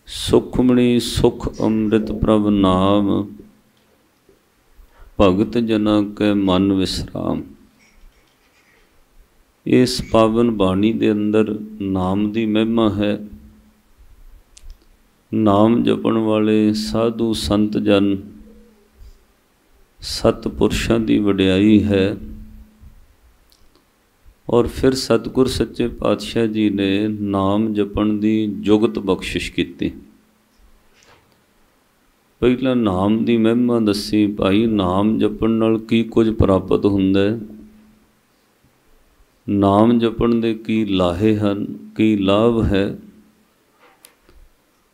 सुखमणि सुख अमृत प्रभ नाम, भगत जना के मन विश्राम। इस पावन बाणी दे अंदर नाम की महिमा है। नाम जपण वाले साधु संत जन सतपुरुषों की वडियाई है। और फिर सतगुर सच्चे पातशाह जी ने नाम जपण की जुगत बख्शिश की। पहला नाम की महिमा दसी, भाई नाम जपण नाल की कुछ प्राप्त हुंदा है, नाम जपण दे की लाहे हन, की लाभ है।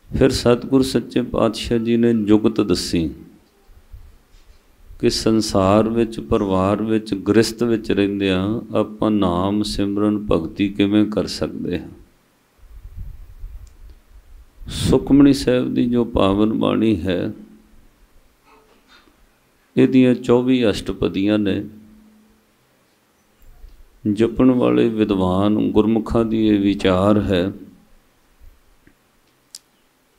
फिर सतगुर सच्चे पातशाह जी ने जुगत दसी कि संसार विच परिवार विच गृहस्थ विच रहिंदिआं आपां नाम सिमरन भगती किवें कर सकते हैं। सुखमणी साहिब की जो पावन बाणी है, इहदियां 24 अष्टपदियां ने। जपण वाले विद्वान गुरमुखां दी ये विचार है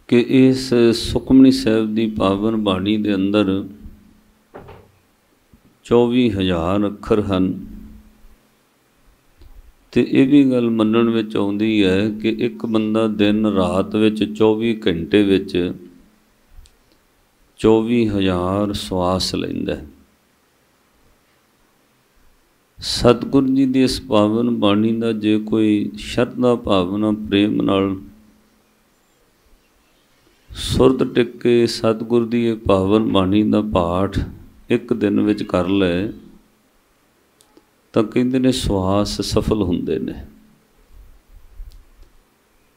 कि इस सुखमणी साहिब की पावन बाणी के अंदर 24,000 अखर हैं। तो यह भी गल मनण विच आउंदी है कि एक बंदा दिन रात विच 24 घंटे विच 24,000 श्वास लैंदा है। सतगुर जी की इस पावन बाणी का जे कोई शरधा भावना प्रेम नाल सुरत टिक के सतगुर की ये पावन बाणी का पाठ एक दिन विच कर ले तो कहते ने श्वास सफल हुंदे ने।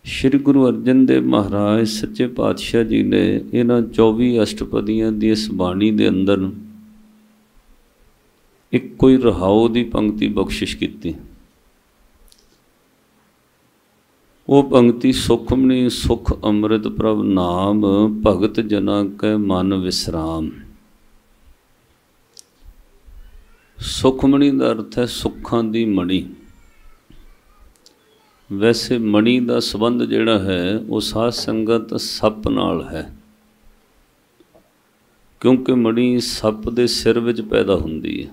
श्री गुरु अर्जन देव महाराज सच्चे पातशाह जी ने इन्हां 24 अष्टपदियां की इस बाणी के अंदर एक कोई रहाओ की पंक्ति बख्शिश की। वो पंक्ति सुखमणि सुख अमृत प्रभ नाम, भगत जना के मन विश्राम। सुखमणि का अर्थ है सुखां दी मणि। वैसे मणि का संबंध जिहड़ा है वो साध संगत सप नाल है, क्योंकि मणि सप दे सिर विच पैदा हुंदी है।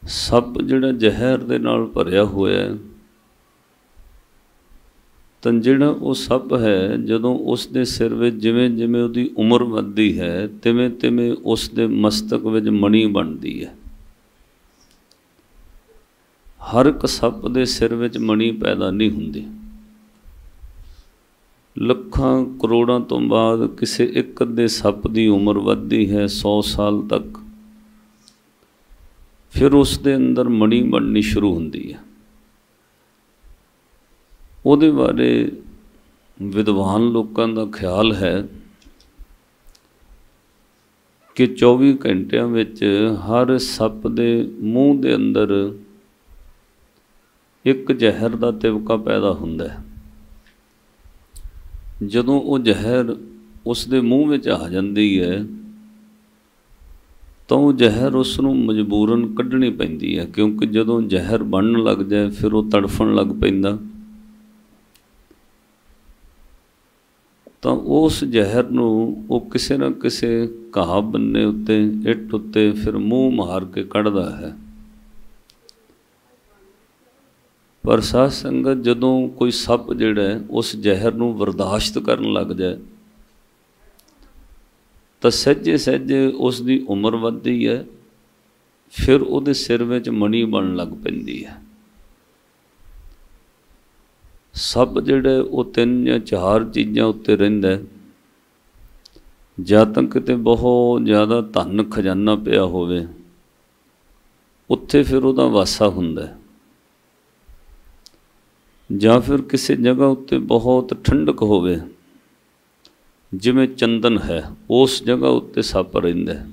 सप जिहड़ा जहर दे नाल भरिया होया है, तो जिहड़ा वो सप है जदों उसके सिर में जिमें जिमें उसकी उम्र वधदी है तिवें तिवें उसके मस्तक विच मणि बनती है। हर एक सप के सिर विच मणि पैदा नहीं हुंदी। लखां करोड़ां तो बाद किसी एक अद्धे सप की उम्र वधदी है 100 साल तक, फिर उसके अंदर मणि बननी शुरू हुंदी है। ਉਹਦੇ बारे विद्वान लोगों का ख्याल है कि 24 घंटिया विच हर सप के मूँह के अंदर एक जहर का तिवका पैदा हुंदा है। जदों वो जहर उसके मूँह में आ जाती है तो वो जहर उसनूं मजबूरन कढ़नी पैंदी है, क्योंकि जदों जहर बनन लग जाए फिर वो तड़फण लग पैंदा। तो उस जहर नूं वो किसी न किसी घाह बन्ने उत्ते इट उत्ते फिर मूँह मार के कढ़दा है। पर साध संगत जदों कोई सप जिहड़ा है उस जहर नूं बर्दाश्त करन लग जाए तो सहजे सहजे उसकी उम्र वधदी है, फिर उहदे सिर विच मणि बन लग पैंदी है। सप जिहड़ा वो 3 या 4 चीज़ां उत्ते रहिंदा है। जां तां किते बहुत ज़्यादा धन खजाना पिया होवे उत्थे फिर उहदा वासा हुंदा है, जां फिर किसी जगह उत्ते बहुत ठंडक होवे जिवें चंदन है उस जगह उत्ते सप रहिंदा है,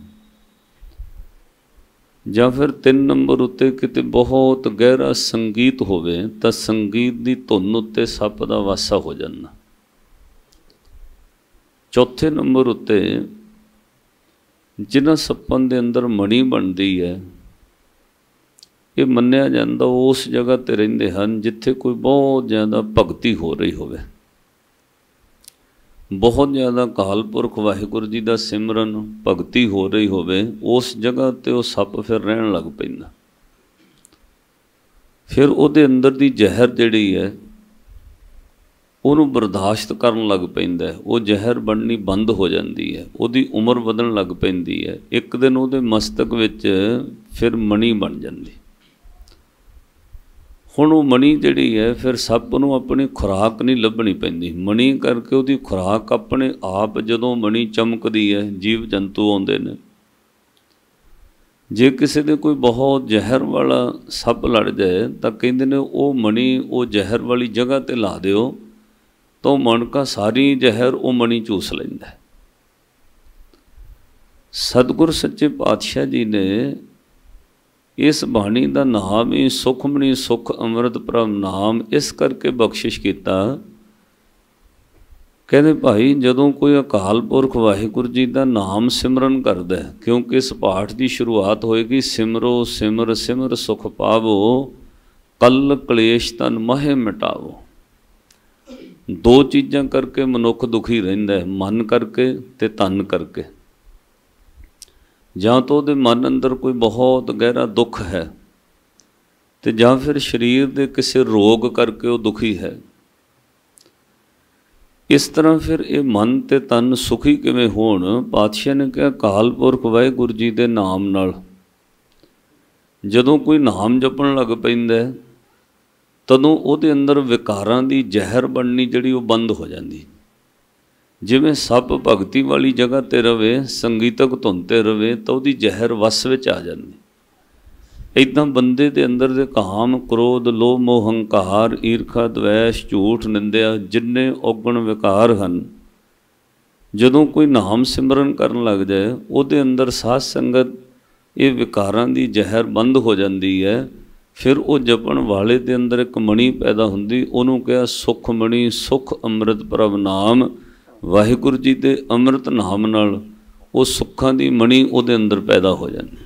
जां फिर 3 नंबर उत्ते किते बहुत गहरा संगीत होवे तां संगीत दी धुन उत्ते सप दा वासा हो जाना। चौथे नंबर उत्ते जिन्हां सप्पां दे अंदर मणि बनदी है, ये मन्निया जाता उस जगह ते रहिंदे हन जिथे कोई बहुत ज़्यादा भगती हो रही होवे। बहुत ज़्यादा अकाल पुरख वाहिगुरू जी का सिमरन भगती हो रही होवे, उस जगह ते वो सप फिर रहन लग पैंदा। फिर उहदे अंदर दी जहर जिहड़ी है ਉਹਨੂੰ ਬਰਦਾਸ਼ਤ ਕਰਨ ਲੱਗ ਪੈਂਦਾ ਹੈ, ਉਹ ਜ਼ਹਿਰ ਬਣਨੀ ਬੰਦ ਹੋ ਜਾਂਦੀ ਹੈ, ਉਹਦੀ ਉਮਰ ਵਧਣ ਲੱਗ ਪੈਂਦੀ ਹੈ। ਇੱਕ ਦਿਨ ਉਹਦੇ ਮਸਤਕ ਵਿੱਚ ਫਿਰ ਮਣੀ ਬਣ ਜਾਂਦੀ। ਹੁਣ ਉਹ ਮਣੀ ਜਿਹੜੀ ਹੈ ਫਿਰ ਸੱਪ ਨੂੰ ਆਪਣੀ ਖੁਰਾਕ ਨਹੀਂ ਲੱਭਣੀ ਪੈਂਦੀ। ਮਣੀ ਕਰਕੇ ਉਹਦੀ ਖੁਰਾਕ ਆਪਣੇ ਆਪ ਜਦੋਂ ਮਣੀ ਚਮਕਦੀ ਹੈ, ਜੀਵ ਜੰਤੂ ਆਉਂਦੇ ਨੇ। ਜੇ ਕਿਸੇ ਦੇ ਕੋਈ ਬਹੁਤ ਜ਼ਹਿਰ ਵਾਲਾ ਸੱਪ ਲੜ ਜਾਏ ਤਾਂ ਕਹਿੰਦੇ ਨੇ ਉਹ ਮਣੀ ਉਹ ਜ਼ਹਿਰ ਵਾਲੀ ਜਗ੍ਹਾ 'ਤੇ ਲਾ ਦਿਓ, तो मणका सारी जहर वो मणी चूस लेंदा है। सतगुर सच्चे पातशाह जी ने इस बाणी का नाम ही सुखमणी सुख अमृत प्रभ नाम इस करके बख्शिश किया। कहते भाई जदों कोई अकाल पुरख वाहिगुरू जी का नाम सिमरन करता है, क्योंकि इस पाठ की शुरुआत होएगी सिमरो सिमर सिमर सुख पावो, कल कलेश तन महे मिटावो। दो चीज़ां करके मनुख दुखी रहिंदा है, मन करके ते तन करके। जां तो उहदे मन अंदर कोई बहुत गहरा दुख है, ते जां फिर शरीर दे किसी रोग करके वो दुखी है। इस तरह फिर ये मन ते तन सुखी किवें होण? पातशाह ने कहा अकाल पुरख वाहिगुरू जी दे नाम नाल जदों कोई नाम जपण लग पैंदा है, तदों उहदे अंदर विकारां दी जहर बननी जिहड़ी वो बंद हो जाती। जिवें सप भगती वाली जगह ते रवे, संगीतक धुन ते रवे तो उहदी जहर वस विच आ जाती। इदां बंदे दे अंदर दे काम क्रोध लोभ मोह हंकार ईर्खा द्वैश झूठ निंदिया जिन्ने औगण विकार हन, जदों कोई नाम सिमरन करन लग जाए उहदे अंदर साध संगत ये विकारां दी जहर बंद हो जाती है। फिर वो जपण वाले दे अंदर एक मणी पैदा हुंदी, उहनूं कहा सुखमणी सुख अमृत प्रभ नाम। वाहिगुरू जी दे अमृत नाम नाल वो सुखां दी मणी उहदे अंदर पैदा हो जाती।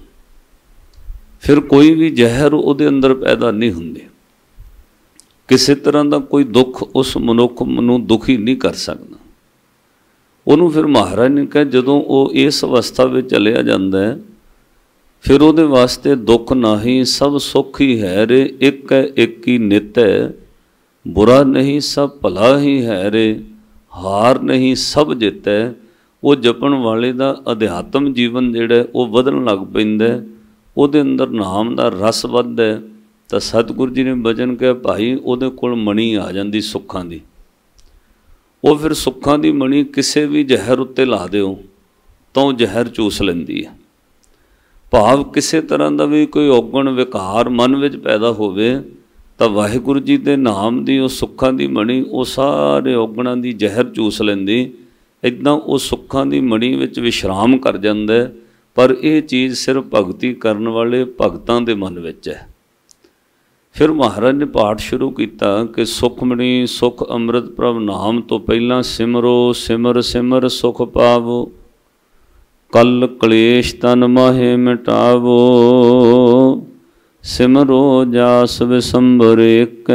फिर कोई भी जहर उहदे अंदर पैदा नहीं हुंदी। किसी तरह का कोई दुख उस मनुख नूं दुखी नहीं कर सकदा। उहनूं फिर महाराज ने कहा जदों वो इस अवस्था में चलिया जांदा है, फिर उहदे वास्ते दुख नाही सब सुख ही है रे, एक है एक ही नित है, बुरा नहीं सब भला ही है रे, हार नहीं सब जित है। वो जपण वाले दा अध्यात्म जीवन जिहड़ा वो वधण लग पैंदा, उहदे अंदर नाम दा रस वधदा। तो सतगुरु जी ने वचन कहा भाई उहदे कोल मणी आ जांदी सुखां दी। वो फिर सुखां दी मणी किसी भी जहर उत्ते ला दिओ तो जहर चूस लैंदी है। भाव किसी तरह का भी कोई औगण विकार मन में पैदा होवे तो वाहिगुरू जी के नाम की उस सुखां की मणी वो सारे औगणों की जहर चूस लैंदी। इदां वो सुखां की मणी विच विश्राम कर जांदा है। पर यह चीज़ सिर्फ भगती करन वाले भगतां दे मन विच है। फिर महाराज ने पाठ शुरू किया कि सुखमणी सुख अमृत प्रभ नाम तो पहला सिमरो सिमर सिमर सुख पावो, कल कलेश तन माहे मिटावो, सिमरो जास विसंबर एक,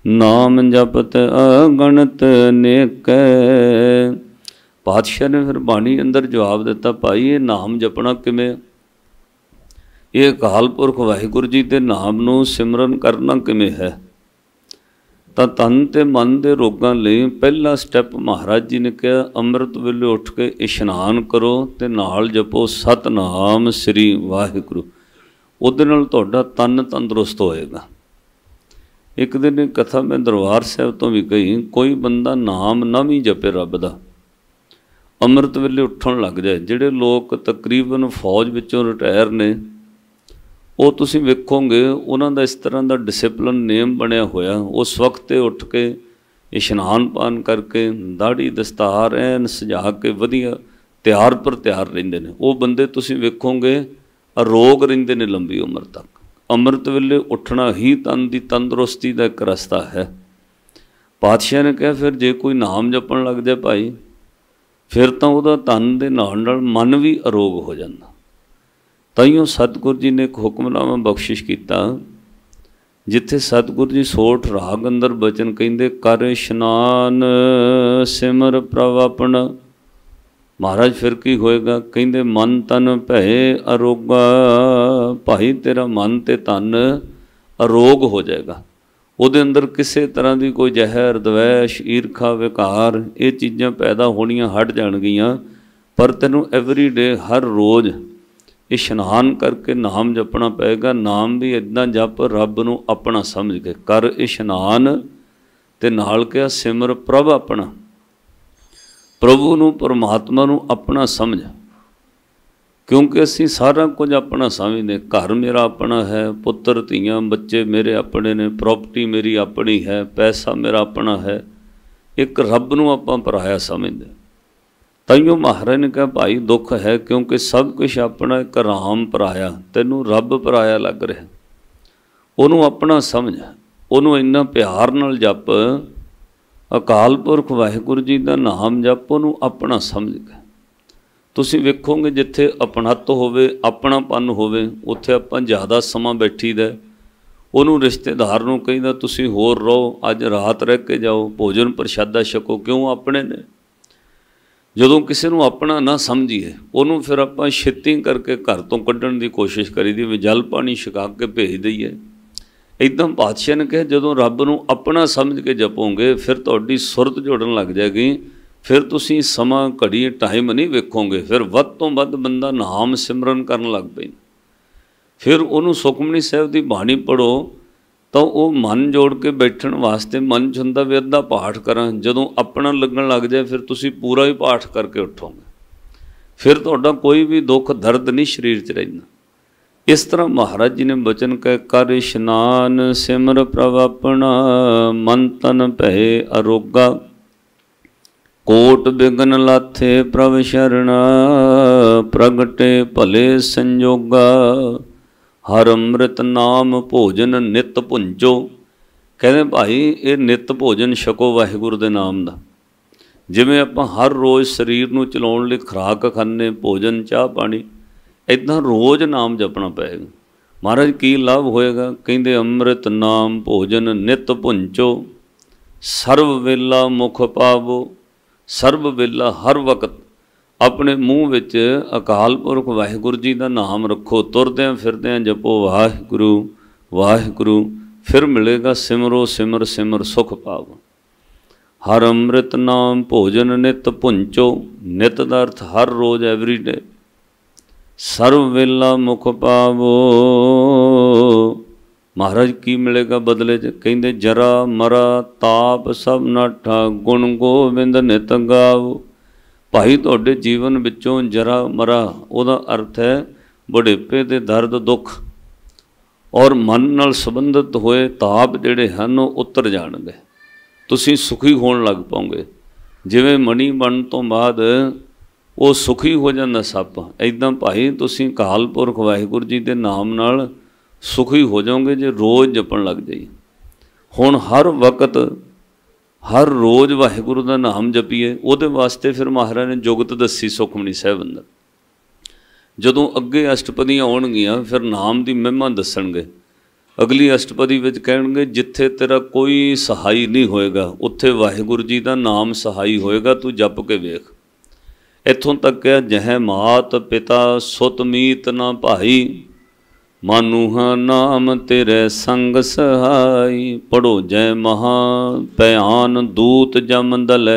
नाम जपत अगणत नेक। पातशाह ने फिर बाणी अंदर जवाब दिता भाई ये नाम जपना किवें? ये अकाल पुरख वाहिगुरू जी के नाम नूं सिमरन करना किवें है? तो तन ते मन के रोगों लई पहला स्टैप महाराज जी ने कहा अमृत वेले उठ के इशनान करो ते नाल जपो सतनाम श्री वाहिगुरू। उहदे नाल तुहाडा तन तंदुरुस्त होएगा। एक दिन एक कथा मैं दरबार साहब तो भी कही, कोई बंदा नाम ना भी जपे रब दा, अमृत वेले उठण लग जाए। जिहड़े लोग तकरीबन फौज विचों रिटायर ने वो तुसीं वेखोगे उन्हां दा इस तरह का डिसिपलिन नेम बनिया होया। उस वक्त उठ के इशनान पान करके दाढ़ी दस्तार ऐन सजा के वधिया तैयार पर तैयार रहिंदे ने। वो बंदे तुसीं वेखोगे अरोग रहिंदे ने लंबी उम्र तक। अमृत वेले उठना ही तन की तंदुरुस्ती का एक रस्ता है। पातशाह ने कहा फिर जे कोई नाम जपण लग जाए भाई फिर तो वह तन के नाल मन भी अरोग हो जाता। तईयों सतगुरु जी ने एक हुक्मनामा बख्शिश किया जिथे सतगुरु जी सोठ राग अंदर बचन कहिंदे कर इशनान सिमर प्रभ अपना। महाराज फिर की होएगा, कहिंदे मन तन भय अरोगा। भाई तेरा मन ते तन अरोग हो जाएगा, ਉਹਦੇ अंदर किसी तरह की कोई जहर द्वैश ईरखा विकार ये चीज़ां पैदा होनियां हट जाणगियां। पर तैनूं एवरी डे हर रोज़ इशनान करके नाम जपना पेगा। नाम भी इदां जप रब नूं अपना समझ के कर इशनान ते नाल क्या सिमर प्रभ अपना। प्रभु नूं परमात्मा नूं अपना समझ, क्योंकि असीं सारा कुछ अपना समझते। घर मेरा अपना है, पुत्र धीआं बच्चे मेरे अपने ने, प्रॉपर्टी मेरी अपनी है, पैसा मेरा अपना है। एक रब नूं आपां पराया समझते। ताइयों महाराज ने कहा भाई दुख है, क्योंकि सब कुछ अपना, एक राम पराया, तैनूं रब पराया लग रहा। उहनूं अपना समझ, उहनूं इन्ना प्यार नाल जप। अकाल पुरख वाहिगुरू जी का नाम जप, उहनूं अपना समझ के। तुसीं वेखोगे जिथे अपनत्त होवे, अपनापन होवे, उत्थे आपां ज़्यादा समा बैठीदा। उहनूं रिश्तेदार नूं कहीदा तुसीं होर रहो, अज रात रह के जाओ, भोजन प्रशादा छको, क्यों अपने ने। जदों किसी नूं अपना ना समझीए, उहनूं फिर आपां छेती करके घर तो कड्ढण दी कोशिश करीदी, भी जल पानी छका के भेज दईए। इदां पातशाह ने कहा जदों रब नूं अपना समझ के जपोगे, फिर तुहाडी सुरत जुड़न लग जाएगी। फिर तुसीं समा घड़ी टाइम नहीं वेखोगे, फिर वध तो वध बंदा नाम सिमरन करन लग पैंदा। फिर उहनूं सुखमनी साहिब दी बाणी पढ़ो तो वह मन जोड़ के बैठण वास्ते मन च हुंदा भी अद्धा पाठ करां। जदों अपना लगन लग जाए फिर तुसीं पूरा ही पाठ करके उठोगे। फिर तुहाडा कोई भी दुख दर्द नहीं शरीर च रहिंदा। इस तरह महाराज जी ने बचन कह कर इशनान सिमर प्रभ अपना। मन तन भय अरोगा कोट बिघन लाथे प्रभ शरणा। प्रगटे भले संजोगा हर अमृत नाम भोजन नित भुंजो। कहते भाई ये नित भोजन छको वाहिगुरू दे नाम दा। जिवें आपां हर रोज़ शरीर नूं चलाउण लई खुराक खाने, भोजन चाह पानी, इदां रोज़ नाम जपना पएगा। महाराज की लाभ होएगा, कहिंदे अमृत नाम भोजन नित भुंजो। सर्व वेला मुख पावो। सर्व वेला हर वक्त अपने मूँह विच अकाल पुरख वाहिगुरू जी का नाम रखो। तुरद्यां फिरद्यां जपो वाहिगुरू वाहिगुरू। फिर मिलेगा सिमरो सिमर सिमर सुख पावो। हर अमृत नाम भोजन नित भुंचो। नित दा अर्थ हर रोज़ एवरी डे। सर्व वेला मुख पावो। महाराज की मिलेगा बदले च, कहिंदे जरा मरा ताप सब नाठा गुण गोबिंद नित गावो। भाई तुहाडे जीवन विचों जरा मरा उहदा अर्थ है बुढ़ेपे दे दर्द दुख और मन नाल संबंधित होए ताप जिहड़े हन वो उतर जाणगे। तुसीं सुखी होण लग पाओगे। जिवें मणी बन तो बाद वो सुखी हो जांदा सप, इदां भाई तुसीं अकाल पुरख वाहिगुरू जी दे नाम नाल सुखी हो जाओगे जे रोज़ जपन लग जाइए। हुण हर वक्त हर रोज़ वाहिगुरू का नाम जपीए। उहदे वास्ते फिर महाराज ने जुगत दसी सुखमनी साहिब अंदर। जदों अगे अष्टपदियां आउणगियां फिर नाम की महिमा दसणगे। अगली अष्टपदी विच कहणगे जिथे तेरा कोई सहाई नहीं होएगा उत्थे वाहिगुरू जी का नाम सहाई होएगा, तू जप के वेख। इत्थों तक कहा जह मात पिता सुत मीत ना भाई मानुहा नाम तेरे संग सहाई। पढ़ो जय महा भयान दूत जम दलै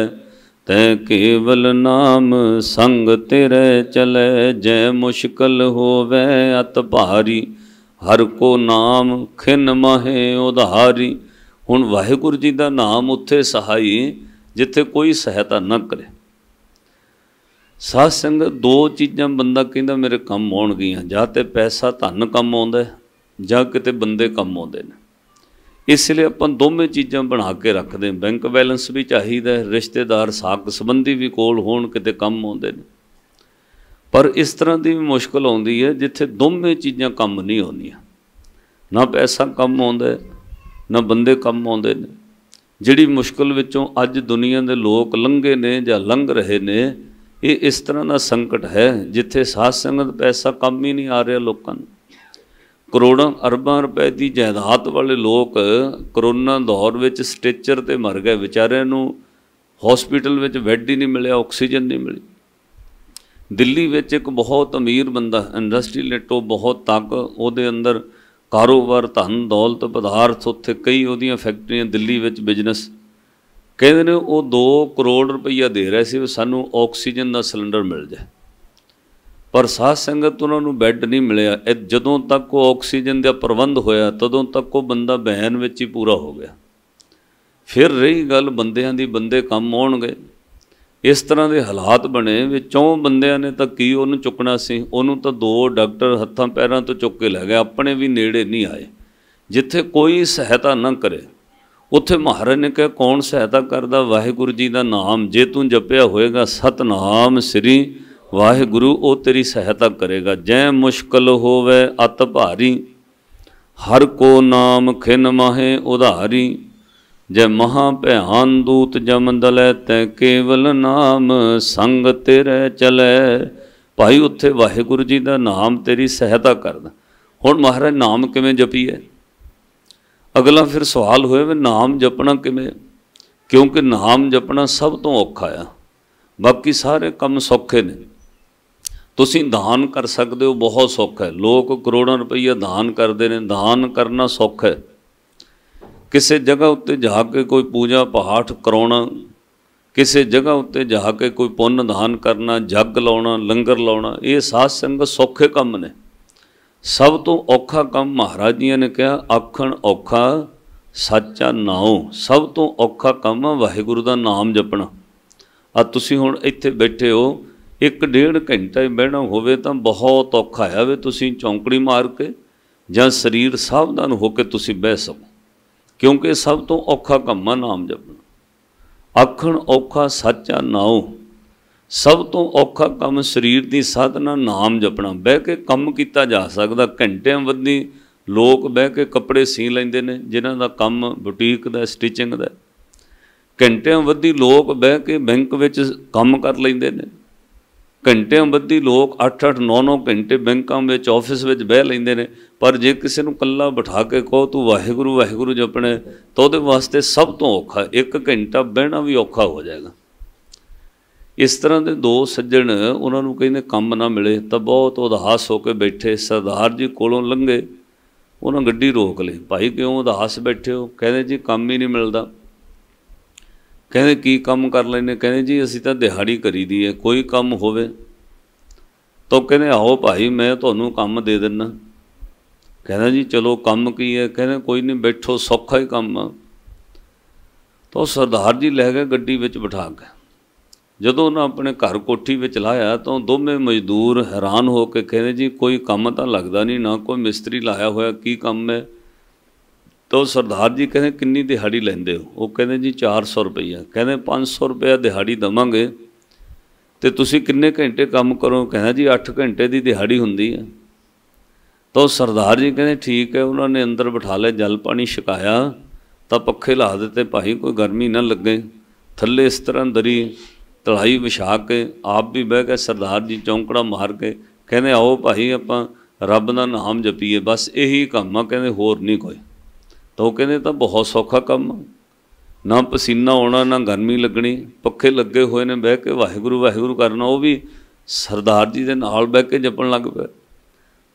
तै केवल नाम संग तेरे चलै। जय मुश्किल होवै अत भारी हर को नाम खिन माहे उधारी। हुण वाहिगुरू जी का नाम उत्थे सहाई जिथे कोई सहायता न करे। साध संगत दो चीज़ां बंदा कहंदा मेरे कम आउणगीਆਂ, जां ते पैसा धन कम आउंदा जां किते बंदे कम आउंदे ने। इसलिए आपां दोवें चीज़ां बना के रखदे। बैंक बैलेंस भी चाहिदा, रिश्तेदार साक संबंधी भी कोल होण किते कम आउंदे ने। पर इस तरह की भी मुश्किल आउंदी है जिथे दोवें चीज़ां कम नहीं आउंदियां। ना पैसा कम आउंदा ना बंदे कम आउंदे ने। जिहड़ी मुश्किल विचों अज दुनिया दे लोक लंघे ने जां लंघ रहे ने, ये इस तरह का संकट है जिथे साध संगत पैसा कम ही नहीं आ रहा लोगों। ਕਰੋੜਾਂ ਅਰਬਾਂ ਰੁਪਏ ਦੀ ਜਾਇਦਾਦ ਵਾਲੇ ਲੋਕ ਕਰੋਨਾ ਦੌਰ ਵਿੱਚ ਸਟ੍ਰੈਚਰ 'ਤੇ ਮਰ ਗਏ। ਵਿਚਾਰਿਆਂ ਨੂੰ ਹੌਸਪੀਟਲ ਵਿੱਚ ਬੈੱਡ ਹੀ ਨਹੀਂ ਮਿਲਿਆ, ਆਕਸੀਜਨ ਨਹੀਂ ਮਿਲੀ। ਦਿੱਲੀ ਵਿੱਚ ਇੱਕ ਬਹੁਤ ਅਮੀਰ ਬੰਦਾ, ਇੰਡਸਟਰੀਅਲਿਸਟ, ਉਹ ਬਹੁਤ ਤੱਕ ਉਹਦੇ ਅੰਦਰ ਕਾਰੋਬਾਰ, ਧਨ ਦੌਲਤ, ਪਦਾਰਥ, ਉੱਥੇ ਕਈ ਉਹਦੀਆਂ ਫੈਕਟਰੀਆਂ ਦਿੱਲੀ ਵਿੱਚ ਬਿਜ਼ਨਸ। ਕਹਿੰਦੇ ਨੇ ਉਹ 2 ਕਰੋੜ ਰੁਪਈਆ ਦੇ ਰਹੇ ਸੀ ਵੀ ਸਾਨੂੰ ਆਕਸੀਜਨ ਦਾ ਸਿਲੰਡਰ ਮਿਲ ਜਾਏ, ਪਰ ਸਾਧ ਸੰਗਤ ਉਹਨਾਂ ਨੂੰ ਬੈੱਡ ਨਹੀਂ ਮਿਲਿਆ। ਜਦੋਂ ਤੱਕ ਉਹ ਆਕਸੀਜਨ ਦਾ ਪ੍ਰਬੰਧ ਹੋਇਆ ਤਦੋਂ ਤੱਕ ਉਹ ਬੰਦਾ ਬੈਨ ਵਿੱਚ ਹੀ ਪੂਰਾ ਹੋ ਗਿਆ। ਫਿਰ ਰਹੀ ਗੱਲ ਬੰਦਿਆਂ ਦੀ, ਬੰਦੇ ਕੰਮ ਆਉਣਗੇ। ਇਸ ਤਰ੍ਹਾਂ ਦੇ ਹਾਲਾਤ ਬਣੇ ਵੀ 4 ਬੰਦਿਆਂ ਨੇ ਤਾਂ ਕੀ ਉਹਨੂੰ ਚੁੱਕਣਾ ਸੀ, ਉਹਨੂੰ ਤਾਂ 2 ਡਾਕਟਰ ਹੱਥਾਂ ਪੈਰਾਂ ਤੋਂ ਚੁੱਕ ਕੇ ਲੈ ਗਏ, ਆਪਣੇ ਵੀ ਨੇੜੇ ਨਹੀਂ ਆਏ। ਜਿੱਥੇ ਕੋਈ ਸਹਾਇਤਾ ਨਾ ਕਰੇ ਉੱਥੇ ਮਹਾਰਾਜ ਨੇ ਕਿਹਾ ਕੌਣ ਸਹਾਇਤਾ ਕਰਦਾ? ਵਾਹਿਗੁਰੂ ਜੀ ਦਾ ਨਾਮ ਜੇ ਤੂੰ ਜਪਿਆ ਹੋਏਗਾ, ਸਤਨਾਮ ਸ੍ਰੀ ਵਾਹਿਗੁਰੂ, ਉਹ ਤੇਰੀ ਸਹਾਇਤਾ ਕਰੇਗਾ। ਜੈ ਮੁਸ਼ਕਲ ਹੋਵੇ ਅਤ ਭਾਰੀ, ਹਰ ਕੋ ਨਾਮ ਖਿਨ ਮਾਹੇ ਉਧਾਰੀ। ਜੈ ਮਹਾ ਭਿਆਨ ਦੂਤ ਜਮ ਦਲੈ, ਤੈ ਕੇਵਲ ਨਾਮ ਸੰਗ ਤੇਰੇ ਚਲੈ। ਭਾਈ ਉੱਥੇ ਵਾਹਿਗੁਰੂ ਜੀ ਦਾ ਨਾਮ ਤੇਰੀ ਸਹਾਇਤਾ ਕਰਦਾ। ਹੁਣ ਮਹਾਰਾਜ ਨਾਮ ਕਿਵੇਂ ਜਪੀਏ? ਅਗਲਾ ਫਿਰ ਸਵਾਲ ਹੋਇਆ ਵੀ ਨਾਮ ਜਪਣਾ ਕਿਵੇਂ? ਕਿਉਂਕਿ ਨਾਮ ਜਪਣਾ ਸਭ ਤੋਂ ਔਖਾ ਆ, ਬਾਕੀ ਸਾਰੇ ਕੰਮ ਸੌਖੇ ਨੇ। ਤੁਸੀਂ ਦਾਨ ਕਰ ਸਕਦੇ ਹੋ, ਬਹੁਤ ਸੌਖਾ ਹੈ। ਲੋਕ ਕਰੋੜਾਂ ਰੁਪਈਆ ਦਾਨ ਕਰਦੇ ਨੇ, ਦਾਨ ਕਰਨਾ ਸੌਖਾ ਹੈ। ਕਿਸੇ ਜਗ੍ਹਾ ਉੱਤੇ ਜਾ ਕੇ ਕੋਈ ਪੂਜਾ ਪਾਠ ਕਰਾਉਣਾ, ਕਿਸੇ ਜਗ੍ਹਾ ਉੱਤੇ ਜਾ ਕੇ ਕੋਈ ਪੁੰਨ ਦਾਨ ਕਰਨਾ, ਜੱਗ ਲਾਉਣਾ, ਲੰਗਰ ਲਾਉਣਾ, ਇਹ ਸਾਧ ਸੰਗਤ ਸੌਖੇ ਕੰਮ ਨੇ। ਸਭ ਤੋਂ ਔਖਾ ਕੰਮ ਮਹਾਰਾਜ ਜੀਆਂ ਨੇ ਕਿਹਾ ਆਖਣ ਔਖਾ ਸੱਚਾ ਨਾਉ। ਸਭ ਤੋਂ ਔਖਾ ਕੰਮ ਵਾਹਿਗੁਰੂ ਦਾ ਨਾਮ ਜਪਣਾ। ਆ ਤੁਸੀਂ ਹੁਣ ਇੱਥੇ ਬੈਠੇ ਹੋ, 1-1.5 ਘੰਟਾ ਹੀ ਬਹਿਣਾ ਹੋਵੇ ਤਾਂ ਬਹੁਤ ਔਖਾ ਹੈ ਵੀ ਤੁਸੀਂ ਚੌਂਕੜੀ ਮਾਰ ਕੇ ਜਾਂ ਸਰੀਰ ਸਾਵਧਾਨ ਹੋ ਕੇ ਤੁਸੀਂ ਬਹਿ ਸਕੋ, ਕਿਉਂਕਿ ਸਭ ਤੋਂ ਔਖਾ ਕੰਮ ਆ ਨਾਮ ਜਪਣਾ। ਆਖਣ ਔਖਾ ਸੱਚਾ ਨਾਉ, ਸਭ ਤੋਂ ਔਖਾ ਕੰਮ ਸਰੀਰ ਦੀ ਸਾਧਨਾ ਨਾਮ ਜਪਣਾ। ਬਹਿ ਕੇ ਕੰਮ ਕੀਤਾ ਜਾ ਸਕਦਾ, ਘੰਟਿਆਂ ਬੱਧੀ ਲੋਕ ਬਹਿ ਕੇ ਕੱਪੜੇ ਸੀ ਲੈਂਦੇ ਨੇ, ਜਿਨ੍ਹਾਂ ਦਾ ਕੰਮ ਬੁਟੀਕ ਦਾ, ਸਟਿਚਿੰਗ ਦਾ। ਘੰਟਿਆਂ ਬੱਧੀ ਲੋਕ ਬਹਿ ਕੇ ਬੈਂਕ ਵਿੱਚ ਕੰਮ ਕਰ ਲੈਂਦੇ ਨੇ। ਘੰਟਿਆਂ ਬੱਧੀ ਲੋਕ 8-8, 9-9 ਘੰਟੇ ਬੈਂਕਾਂ ਵਿੱਚ, ਆਫਿਸ ਵਿੱਚ ਬਹਿ ਲੈਂਦੇ ਨੇ। ਪਰ ਜੇ ਕਿਸੇ ਨੂੰ ਇਕੱਲਾ ਬਿਠਾ ਕੇ ਕਹੋ ਤੂੰ ਵਾਹਿਗੁਰੂ ਵਾਹਿਗੁਰੂ ਜਪਣਾ ਤਾਂ ਉਹਦੇ ਵਾਸਤੇ ਸਭ ਤੋਂ ਔਖਾ 1 ਘੰਟਾ ਬਹਿਣਾ ਵੀ ਔਖਾ ਹੋ ਜਾਏਗਾ। ਇਸ ਤਰ੍ਹਾਂ ਦੇ 2 ਸੱਜਣ, ਉਹਨਾਂ ਨੂੰ ਕਹਿੰਦੇ ਕੰਮ ਨਾ ਮਿਲੇ ਤਾਂ ਬਹੁਤ ਉਦਾਸ ਹੋ ਕੇ ਬੈਠੇ। ਸਰਦਾਰ ਜੀ ਕੋਲੋਂ ਲੰਘੇ, ਉਹਨਾਂ ਗੱਡੀ ਰੋਕ ਲਈ। ਭਾਈ ਕਿਉਂ ਉਦਾਸ ਬੈਠੇ ਹੋ? ਕਹਿੰਦੇ ਜੀ ਕੰਮ ਹੀ ਨਹੀਂ ਮਿਲਦਾ। ਕਹਿੰਦੇ ਕੀ ਕੰਮ ਕਰ ਲੈਂਦੇ? ਕਹਿੰਦੇ ਜੀ ਅਸੀਂ ਤਾਂ ਦਿਹਾੜੀ ਕਰੀ ਦੀ ਹੈ, ਕੋਈ ਕੰਮ ਹੋਵੇ ਤਾਂ ਕਹਿੰਦੇ ਆਓ ਭਾਈ ਮੈਂ ਤੁਹਾਨੂੰ ਕੰਮ ਦੇ ਦਿੰਦਾ। ਕਹਿੰਦਾ ਜੀ ਚਲੋ ਕੰਮ ਕੀ ਹੈ? ਕਹਿੰਦੇ ਕੋਈ ਨਹੀਂ ਬੈਠੋ, ਸੌਖਾ ਹੀ ਕੰਮ ਆ। ਤਾਂ ਸਰਦਾਰ ਜੀ ਲੈ ਗਏ ਗੱਡੀ ਵਿੱਚ ਬਿਠਾ ਕੇ। ਜਦੋਂ ਉਹਨਾਂ ਆਪਣੇ ਘਰ ਕੋਠੀ ਵਿੱਚ ਲਾਇਆ ਤਾਂ ਦੋਵੇਂ ਮਜ਼ਦੂਰ ਹੈਰਾਨ ਹੋ ਕੇ ਕਹਿੰਦੇ ਜੀ ਕੋਈ ਕੰਮ ਤਾਂ ਲੱਗਦਾ ਨਹੀਂ, ਨਾ ਕੋਈ ਮਿਸਤਰੀ ਲਾਇਆ ਹੋਇਆ, ਕੀ ਕੰਮ ਹੈ? ਤਾਂ ਸਰਦਾਰ ਜੀ ਕਹਿੰਦੇ ਕਿੰਨੀ ਦਿਹਾੜੀ ਲੈਂਦੇ ਹੋ? ਉਹ ਕਹਿੰਦੇ ਜੀ 400 ਰੁਪਈਆ। ਕਹਿੰਦੇ 500 ਰੁਪਇਆ ਦਿਹਾੜੀ ਦੇਵਾਂਗੇ ਅਤੇ ਤੁਸੀਂ ਕਿੰਨੇ ਘੰਟੇ ਕੰਮ ਕਰੋ? ਕਹਿੰਦਾ ਜੀ 8 ਘੰਟੇ ਦੀ ਦਿਹਾੜੀ ਹੁੰਦੀ ਹੈ। ਤਾਂ ਸਰਦਾਰ ਜੀ ਕਹਿੰਦੇ ਠੀਕ ਹੈ। ਉਹਨਾਂ ਨੇ ਅੰਦਰ ਬਿਠਾ ਲਿਆ, ਜਲ ਪਾਣੀ ਛਕਾਇਆ ਤਾਂ ਪੱਖੇ ਲਾ ਦਿੱਤੇ, ਭਾਈ ਕੋਈ ਗਰਮੀ ਨਾ ਲੱਗੇ। ਥੱਲੇ ਇਸ ਤਰ੍ਹਾਂ ਦਰੀ ਤਲਾਈ ਵਿਛਾ ਕੇ ਆਪ ਵੀ ਬਹਿ ਕੇ ਸਰਦਾਰ ਜੀ ਚੌਂਕੜਾ ਮਾਰ ਕੇ ਕਹਿੰਦੇ ਆਓ ਭਾਈ ਆਪਾਂ ਰੱਬ ਦਾ ਨਾਮ ਜਪੀਏ, ਬਸ ਇਹੀ ਕੰਮ ਆ, ਕਹਿੰਦੇ ਹੋਰ ਨਹੀਂ ਕੋਈ। ਤਾਂ ਉਹ ਕਹਿੰਦੇ ਤਾਂ ਬਹੁਤ ਸੌਖਾ ਕੰਮ ਆ, ਨਾ ਪਸੀਨਾ ਆਉਣਾ ਨਾ ਗਰਮੀ ਲੱਗਣੀ, ਪੱਖੇ ਲੱਗੇ ਹੋਏ ਨੇ, ਬਹਿ ਕੇ ਵਾਹਿਗੁਰੂ ਵਾਹਿਗੁਰੂ ਕਰਨਾ। ਉਹ ਵੀ ਸਰਦਾਰ ਜੀ ਦੇ ਨਾਲ ਬਹਿ ਕੇ ਜਪਣ ਲੱਗ ਪਏ।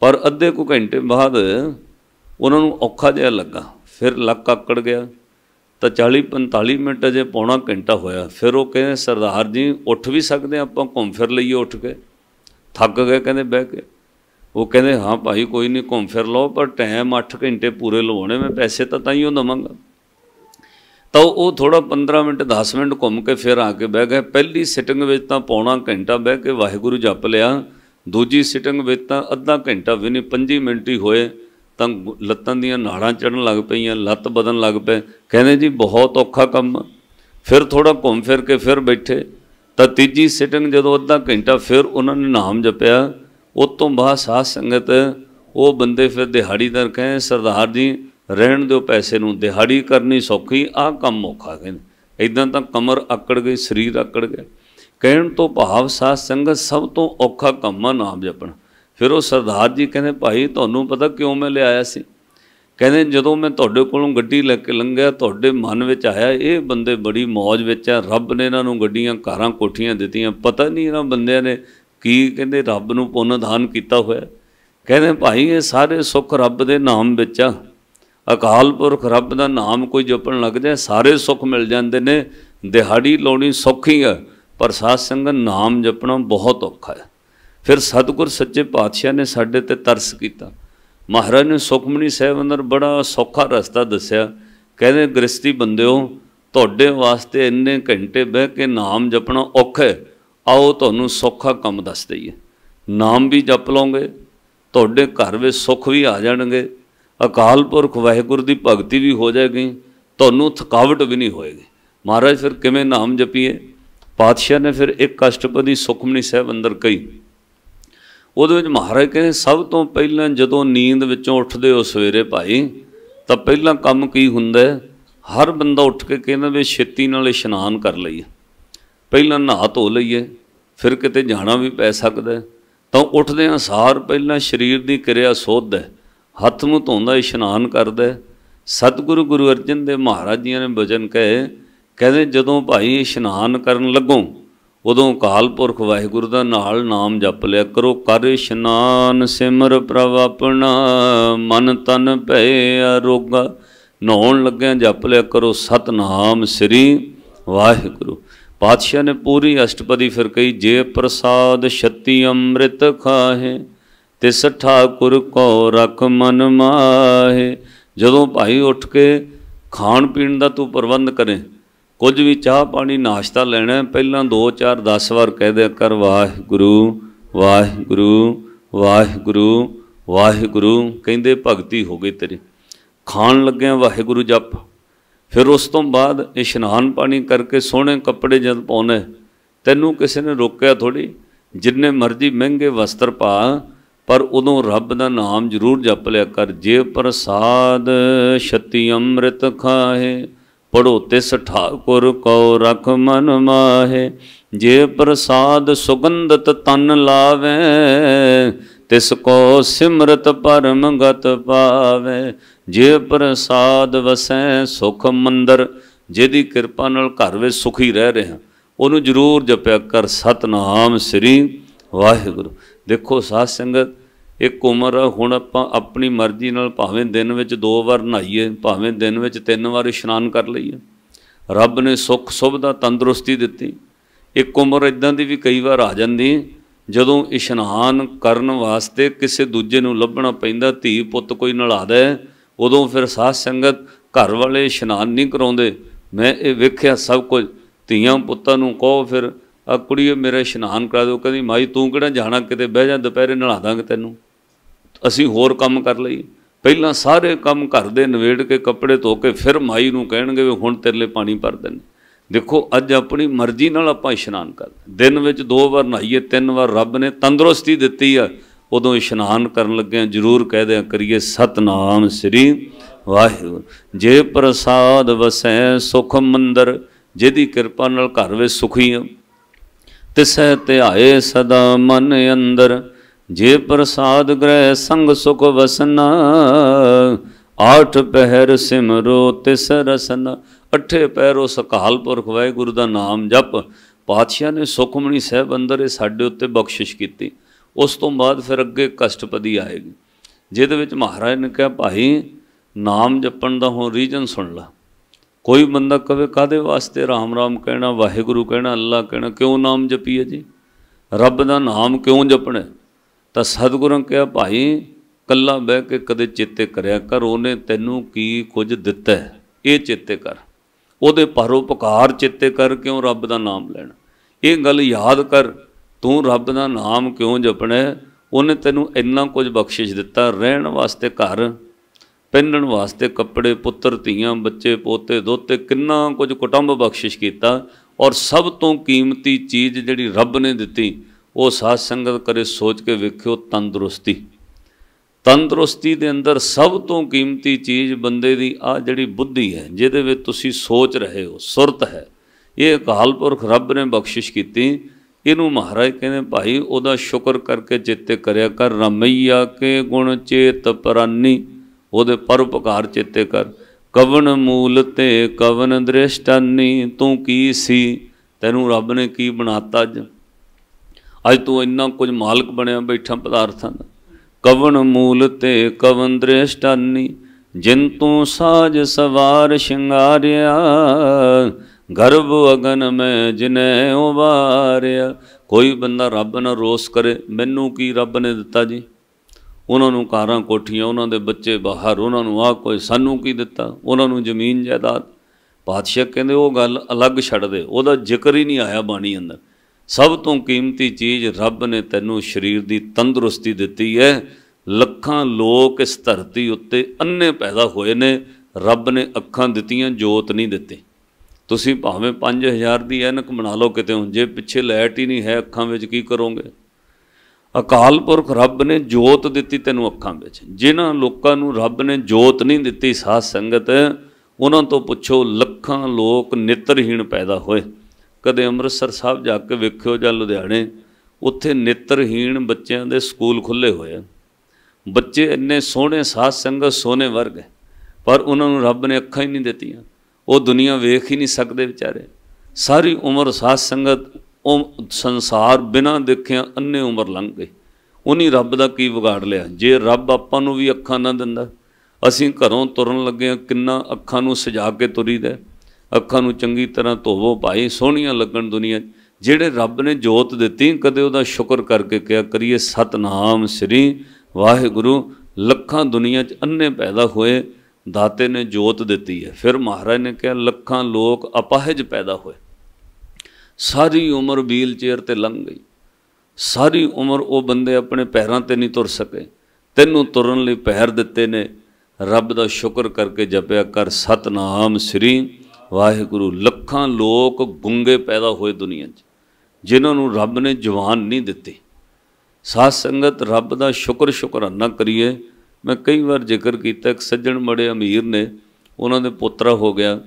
ਪਰ ਅੱਧੇ ਕੁ ਘੰਟੇ ਬਾਅਦ ਉਹਨਾਂ ਨੂੰ ਔਖਾ ਜਿਹਾ ਲੱਗਾ, ਫਿਰ ਲੱਕ ਆਕੜ ਗਿਆ। ਤਾਂ 40-45 ਮਿੰਟ ਅਜੇ ਪੌਣਾ ਘੰਟਾ ਹੋਇਆ। ਫਿਰ ਉਹ ਕਹਿੰਦੇ ਸਰਦਾਰ ਜੀ ਉੱਠ ਵੀ ਸਕਦੇ ਆਪਾਂ, ਘੁੰਮ ਫਿਰ ਲਈਏ ਉੱਠ ਕੇ, ਥੱਕ ਗਏ ਕਹਿੰਦੇ ਬਹਿ ਕੇ। ਉਹ ਕਹਿੰਦੇ ਹਾਂ ਭਾਈ ਕੋਈ ਨਹੀਂ ਘੁੰਮ ਫਿਰ ਲਓ, ਪਰ ਟਾਈਮ 8 ਘੰਟੇ ਪੂਰੇ ਲਵਾਉਣੇ, ਮੈਂ ਪੈਸੇ ਤਾਂ ਹੀ ਉਹ ਦੇਵਾਂਗਾ। ਤਾਂ ਉਹ ਥੋੜ੍ਹਾ 15 ਮਿੰਟ 10 ਮਿੰਟ ਘੁੰਮ ਕੇ ਫਿਰ ਆ ਕੇ ਬਹਿ ਗਏ। ਪਹਿਲੀ ਸਿਟਿੰਗ ਵਿੱਚ ਤਾਂ ਪੌਣਾ ਘੰਟਾ ਬਹਿ ਕੇ ਵਾਹਿਗੁਰੂ ਜਪ ਲਿਆ, ਦੂਜੀ ਸਿਟਿੰਗ ਵਿੱਚ ਤਾਂ ਅੱਧਾ ਘੰਟਾ ਵੀ ਨਹੀਂ, 5 ਮਿੰਟ ਹੀ ਹੋਏ ਤਾਂ ਲੱਤਾਂ ਦੀਆਂ ਨਾੜਾਂ ਚੜ੍ਹਨ ਲੱਗ ਪਈਆਂ, ਲੱਤ ਬਦਲਣ ਲੱਗ ਪਏ। ਕਹਿੰਦੇ ਜੀ ਬਹੁਤ ਔਖਾ ਕੰਮ। ਫਿਰ ਥੋੜ੍ਹਾ ਘੁੰਮ ਫਿਰ ਕੇ ਫਿਰ ਬੈਠੇ। ਤਾਂ ਤੀਜੀ ਸਿਟਿੰਗ ਜਦੋਂ ਅੱਧਾ ਘੰਟਾ ਫਿਰ ਉਹਨਾਂ ਨੇ ਨਾਮ ਜਪਿਆ, ਉਸ ਤੋਂ ਬਾਅਦ ਸਾਧ ਸੰਗਤ ਉਹ ਬੰਦੇ ਫਿਰ ਦਿਹਾੜੀਦਾਰ ਕਹੇ ਸਰਦਾਰ ਜੀ ਰਹਿਣ ਦਿਓ ਪੈਸੇ ਨੂੰ, ਦਿਹਾੜੀ ਕਰਨੀ ਸੌਖੀ, ਆਹ ਕੰਮ ਔਖਾ। ਕਹਿੰਦੇ ਇੱਦਾਂ ਤਾਂ ਕਮਰ ਆਕੜ ਗਈ, ਸਰੀਰ ਆਕੜ ਗਿਆ। ਕਹਿਣ ਤੋਂ ਭਾਵ ਸਾਧ ਸੰਗਤ ਸਭ ਤੋਂ ਔਖਾ ਕੰਮ ਆ ਨਾਮ ਜਪਣਾ। फिर वो सरदार जी कहते भाई तुहानूं पता क्यों मैं लियाया सी? कहते जदों मैं तुहाडे कोलों गड्डी लैके लंघिया तुहाडे मन विच आया ये बंदे बड़ी मौज विच आ, रब ने इन्हां नूं गड्डियां कारां कोठियां दित्तियां, पता नहीं इन्हां बंदियां ने की कहते रब नूं पुन्न दान कीता होया। कहते भाई ये सारे सुख रब दे नाम विच आ, अकाल पुरख रब दा नाम कोई जपण लग जाए सारे सुख मिल जाते ने। दिहाड़ी लाउणी सौखी है पर साध संगत नाम जपना बहुत औखा है। फिर सतगुर सच्चे पातशाह ने साडे ते तरस किया। महाराज ने सुखमनी साहिब अंदर बड़ा सौखा रस्ता दस्या। कहते गृहस्थी बंदिओ तुहाडे वास्ते इन्ने घंटे बह के नाम जपना औखा है, आओ तुहानूं सौखा काम दस दईए। नाम भी जप लओगे तुहाडे घर विच सुख भी आ जाणगे, अकाल पुरख वाहिगुरू की भगती भी हो जाएगी, तुहानूं थकावट भी नहीं होएगी। महाराज फिर किवें नाम जपीए? पातशाह ने फिर एक अष्टपदी सुखमनी साहिब अंदर कही। ਉਹਦੇ ਵਿੱਚ महाराज ਕਹਿੰਦੇ सब तो ਪਹਿਲਾਂ ਜਦੋਂ नींद ਵਿੱਚੋਂ ਉੱਠਦੇ ਹੋ सवेरे भाई ਤਾਂ ਪਹਿਲਾਂ ਕੰਮ ਕੀ ਹੁੰਦਾ? हर बंदा उठ के कहना भी छेती नाल इशनान कर लईए, ਪਹਿਲਾਂ नहा धो लईए, फिर किते जाना भी पै सकदा ਤਾਂ ਉੱਠਦਿਆਂ ਸਾਰ ਪਹਿਲਾਂ शरीर की क्रिया सोधदा, हथ मूँह धोंदा, इशनान करदा। सतगुरु गुरु अर्जन देव महाराज जी ने वचन कहे, कहते जदों भाई इशनान करन लगो उदों अकाल पुरख वाहिगुरू दा नाल नाम जप लिया करो। कर इशनान सिमर प्रभ अपना, मन तन भै अरोगा। नहाउण लग्या जप लिया करो सतनाम श्री वाहिगुरू। पातशाह ने पूरी अष्टपदी फिर कही, जे प्रसाद छत्ती अमृत खाहे, तिस ठाकुर को रख मन माहे। जदों भाई उठ के खाण पीण दा तू प्रबंध करें, कुछ भी चाह पानी नाश्ता लेना, पहला 2 4 10 बार कह दिया कर वाहिगुरू वाहिगुरू वाहिगुरू वाहिगुरू। कहते भगती हो गई तेरी। खाण लग्या वाहिगुरू जप। फिर उस तो बाद इशनान पानी करके सोहने कपड़े जद पाने, तैनूं किसी ने रोकिया थोड़ी, जिन्ने मर्जी महंगे वस्त्र पा, पर उदों रब दा नाम जरूर जप लिया कर। जे प्रसाद छत्ती अमृत खाहे, पढ़ो तिस ठाकुर को रख मन माहे। जे प्रसाद सुगंधत तन लावे, तिसको सिमरत परम गत पावे। जे प्रसाद वसै सुख मंदर, जिहदी किरपा नाल घर विच सुखी रह रहे हैं, उहनूं जरूर जपिया कर सतनाम श्री वाहिगुरू। देखो साध संगत एक उम्र हुण आपां अपनी मर्जी नाल भावें दिन विच 2 बार नहाइए, भावें दिन विच 3 बार इशनान कर लईए। रब ने सुख सुविधा तंदुरुस्ती दित्ती। एक उम्र इदां दी भी कई बार आ जांदी जदों इशनान करन वास्ते किसी दूजे नूं लभना पैंदा, धी पुत्त कोई नला दे, उदों फिर साध संगत घर वाले इशनान नहीं कराउंदे। मैं ये वेख्या सब कुछ। धीआं पुत्तां नूं कहो फिर आ कुड़ीए मेरा इशनान करा दो, कहदी माई तूं किहड़ा जाना, किते बह जा दुपहरे नला दांगे तैनूं, असीं होर काम कर लईए। ਪਹਿਲਾਂ सारे काम घर दे नवेड़ के कपड़े धो के फिर माई नूं कहणगे भी हुण तेरे लिए पानी भर देने। देखो अज अपनी मर्जी नाल आपां इशनान करदे, दिन विच 2 बार नहाइए, 3 बार रब ने तंदुरुस्ती दित्ती आ, उदों इशनान करन लग्गिआं जरूर कह दिया करिए सतनाम श्री वाहिगुरू। जे प्रसाद वसै सुख मंदर, जिहदी किरपा नाल घर विच सुखी आ, तिसै ध्याए सदा मन अंदर। जे प्रसाद ग्रह संग सुख वसना, 8 पहर सिमरो तिस रसना। 8 पहर उस अकाल पुरख वाहिगुरू दा नाम जप। पातशाह ने सुखमनी साहिब अंदर साडे उत्ते बख्शिश की। उस तो बाद फिर अगे कष्टपदी आएगी, जिहदे विच महाराज ने कहा भाई नाम जपण दा हुण रीजन सुन ला। कोई बंदा कहे कादे वास्ते राम राम कहना, वाहिगुरू कहना, अल्लाह कहना, क्यों नाम जपीए जी, रब दा नाम क्यों जपना? तो सतगुरू ने कहा भाई कला बह के कदे चेते करया कर, उन्हें तैनूं की कुछ दिता है, ये चेते कर, उहदे परोपकार चेते कर, क्यों रब दा नाम लैना, ये गल याद कर, तूं रब दा नाम क्यों जपना है, उन्हें तैनूं इन्ना कुछ बख्शिश दिता, रहण वास्ते घर, पहनण वास्ते कपड़े, पुत्र धीआं बच्चे पोते दोते, किन्ना कुछ कुटुंब बख्शिश किया। और सब तो कीमती चीज़ जिहड़ी रब ने दिती, वो साध संगत करे सोच के वेखियो तंदुरुस्ती। तंदुरुस्ती दे अंदर सब तो कीमती चीज़ बंदे दी आ जिहड़ी बुद्धि है, जिहदे विच तुसीं सोच रहे हो, सुरत है, ये अकाल पुरख रब ने बख्शिश की। ਇਹਨੂੰ ਮਹਾਰਾਜ ਕਹਿੰਦੇ ਭਾਈ ਉਹਦਾ ਸ਼ੁਕਰ ਕਰਕੇ ਚੇਤੇ ਕਰਿਆ ਕਰ। ਰਮਈਆ ਕੇ ਗੁਣ ਚੇਤ ਪਰਾਨੀ, ਉਹਦੇ ਪਰਉਪਕਾਰ ਚੇਤੇ ਕਰ। ਕਵਨ ਮੂਲ ਤੇ ਕਵਨ ਦ੍ਰਿਸ਼ਟਾਨੀ, ਤੂੰ ਕੀ ਸੀ, ਤੈਨੂੰ ਰੱਬ ਨੇ ਕੀ ਬਣਾਤਾ ਅੱਜ ਤੂੰ ਇੰਨਾ ਕੁਝ ਮਾਲਕ ਬਣਿਆ ਬੈਠਾ ਪਦਾਰਥਾਂ ਦਾ। ਕਵਨ ਮੂਲ ਤੇ ਕਵਨ ਦ੍ਰਿਸ਼ਟਾਨੀ, ਜਿਨ ਤੂੰ ਸਾਜ ਸਵਾਰ ਸ਼ਿੰਗਾਰਿਆ। ਗਰਭ ਅਗਨ ਮੈਂ ਜਿਨੈ ਉਬਾਰਿਆ। ਕੋਈ ਬੰਦਾ ਰੱਬ ਨਾਲ ਰੋਸ ਕਰੇ, ਮੈਨੂੰ ਕੀ ਰੱਬ ਨੇ ਦਿੱਤਾ ਜੀ, ਉਹਨਾਂ ਨੂੰ ਕਾਰਾਂ ਕੋਠੀਆਂ, ਉਹਨਾਂ ਦੇ ਬੱਚੇ ਬਾਹਰ, ਉਹਨਾਂ ਨੂੰ ਆਹ ਕੋਈ, ਸਾਨੂੰ ਕੀ ਦਿੱਤਾ, ਉਹਨਾਂ ਨੂੰ ਜ਼ਮੀਨ ਜਾਇਦਾਦ। ਪਾਤਸ਼ਾਹ ਕਹਿੰਦੇ ਉਹ ਗੱਲ ਅਲੱਗ ਛੱਡ ਦੇ, ਉਹਦਾ ਜ਼ਿਕਰ ਹੀ ਨਹੀਂ ਆਇਆ ਬਾਣੀ ਅੰਦਰ। ਸਭ ਤੋਂ ਕੀਮਤੀ ਚੀਜ਼ ਰੱਬ ਨੇ ਤੈਨੂੰ ਸਰੀਰ ਦੀ ਤੰਦਰੁਸਤੀ ਦਿੱਤੀ ਹੈ। ਲੱਖਾਂ ਲੋਕ ਇਸ ਧਰਤੀ ਉੱਤੇ ਅੰਨੇ ਪੈਦਾ ਹੋਏ ਨੇ, ਰੱਬ ਨੇ ਅੱਖਾਂ ਦਿੱਤੀਆਂ, ਜੋਤ ਨਹੀਂ ਦਿੱਤੀ। ਤੁਸੀਂ ਭਾਵੇਂ 5000 ਦੀ ਐਨਕ ਬਣਾ ਲਓ ਕਿਤੇ, ਜੇ ਪਿੱਛੇ ਲਾਈਟ ਹੀ ਨਹੀਂ ਹੈ ਅੱਖਾਂ ਵਿੱਚ ਕੀ ਕਰੋਗੇ। ਅਕਾਲ ਪੁਰਖ ਰੱਬ ਨੇ ਜੋਤ ਦਿੱਤੀ ਤੈਨੂੰ ਅੱਖਾਂ ਵਿੱਚ। ਜਿਨ੍ਹਾਂ ਲੋਕਾਂ ਨੂੰ ਰੱਬ ਨੇ ਜੋਤ ਨਹੀਂ ਦਿੱਤੀ ਸਾਧ ਸੰਗਤ, ਉਹਨਾਂ ਤੋਂ ਪੁੱਛੋ ਲੱਖਾਂ ਲੋਕ ਨੇਤਰਹੀਣ ਪੈਦਾ ਹੋਏ। ਕਦੇ ਅੰਮ੍ਰਿਤਸਰ ਸਾਹਿਬ ਜਾ ਕੇ ਵੇਖਿਓ ਜਾਂ ਲੁਧਿਆਣੇ, ਉੱਥੇ ਨੇਤਰਹੀਣ ਬੱਚਿਆਂ ਦੇ ਸਕੂਲ ਖੁੱਲ੍ਹੇ ਹੋਏ ਆ। ਬੱਚੇ ਇੰਨੇ ਸੋਹਣੇ ਸਾਧ ਸੰਗਤ, ਸੋਨੇ ਵਰਗੇ, ਪਰ ਉਹਨਾਂ ਨੂੰ ਰੱਬ ਨੇ ਅੱਖਾਂ ਹੀ ਨਹੀਂ ਦਿੱਤੀਆਂ। ਉਹ ਦੁਨੀਆ ਵੇਖ ਹੀ ਨਹੀਂ ਸਕਦੇ ਵਿਚਾਰੇ। ਸਾਰੀ ਉਮਰ ਸਾਧ ਸੰਗਤ ਉਹ ਸੰਸਾਰ ਬਿਨਾਂ ਦੇਖਿਆ ਅੰਨੇ ਉਮਰ ਲੰਘ ਗਈ। ਉਹਨੀ ਰੱਬ ਦਾ ਕੀ ਵਿਗਾੜ ਲਿਆ। ਜੇ ਰੱਬ ਆਪਾਂ ਨੂੰ ਵੀ ਅੱਖਾਂ ਨਾ ਦਿੰਦਾ, ਅਸੀਂ ਘਰੋਂ ਤੁਰਨ ਲੱਗੇ ਹਾਂ ਕਿੰਨਾ ਅੱਖਾਂ ਨੂੰ ਸਜਾ ਕੇ ਤੁਰੀਦਾ। ਅੱਖਾਂ ਨੂੰ ਚੰਗੀ ਤਰ੍ਹਾਂ ਧੋਵੋ ਭਾਈ, ਸੋਹਣੀਆਂ ਲੱਗਣ ਦੁਨੀਆ। ਜਿਹੜੇ ਰੱਬ ਨੇ ਜੋਤ ਦਿੱਤੀ, ਕਦੇ ਉਹਦਾ ਸ਼ੁਕਰ ਕਰਕੇ ਕਿਹਾ ਕਰੀਏ ਸਤਨਾਮ ਸ੍ਰੀ ਵਾਹਿਗੁਰੂ। ਲੱਖਾਂ ਦੁਨੀਆ 'ਚ ਅੰਨੇ ਪੈਦਾ ਹੋਏ, ਦਾਤੇ ਨੇ ਜੋਤ ਦਿੱਤੀ ਹੈ। ਫਿਰ ਮਹਾਰਾਜ ਨੇ ਕਿਹਾ ਲੱਖਾਂ ਲੋਕ ਅਪਾਹਿਜ ਪੈਦਾ ਹੋਏ। ਸਾਰੀ ਉਮਰ ਵੀਲ ਚੇਅਰ 'ਤੇ ਲੰਘ ਗਈ। ਸਾਰੀ ਉਮਰ ਉਹ ਬੰਦੇ ਆਪਣੇ ਪੈਰਾਂ 'ਤੇ ਨਹੀਂ ਤੁਰ ਸਕੇ। ਤੈਨੂੰ ਤੁਰਨ ਲਈ ਪੈਰ ਦਿੱਤੇ ਨੇ, ਰੱਬ ਦਾ ਸ਼ੁਕਰ ਕਰਕੇ ਜਪਿਆ ਕਰ ਸਤਨਾਮ ਸ੍ਰੀ ਵਾਹਿਗੁਰੂ। ਲੱਖਾਂ ਲੋਕ ਗੁੰਗੇ ਪੈਦਾ ਹੋਏ ਦੁਨੀਆ 'ਚ, ਜਿਨ੍ਹਾਂ ਨੂੰ ਰੱਬ ਨੇ ਜ਼ੁਬਾਨ ਨਹੀਂ ਦਿੱਤੀ। ਸਾਧ ਸੰਗਤ ਰੱਬ ਦਾ ਸ਼ੁਕਰਾਨਾ ਕਰੀਏ। ਮੈਂ ਕਈ ਵਾਰ ਜ਼ਿਕਰ ਕੀਤਾ, ਇੱਕ ਸੱਜਣ ਬੜੇ ਅਮੀਰ ਨੇ, ਉਹਨਾਂ ਦੇ ਪੋਤਰਾ ਹੋ ਗਿਆ,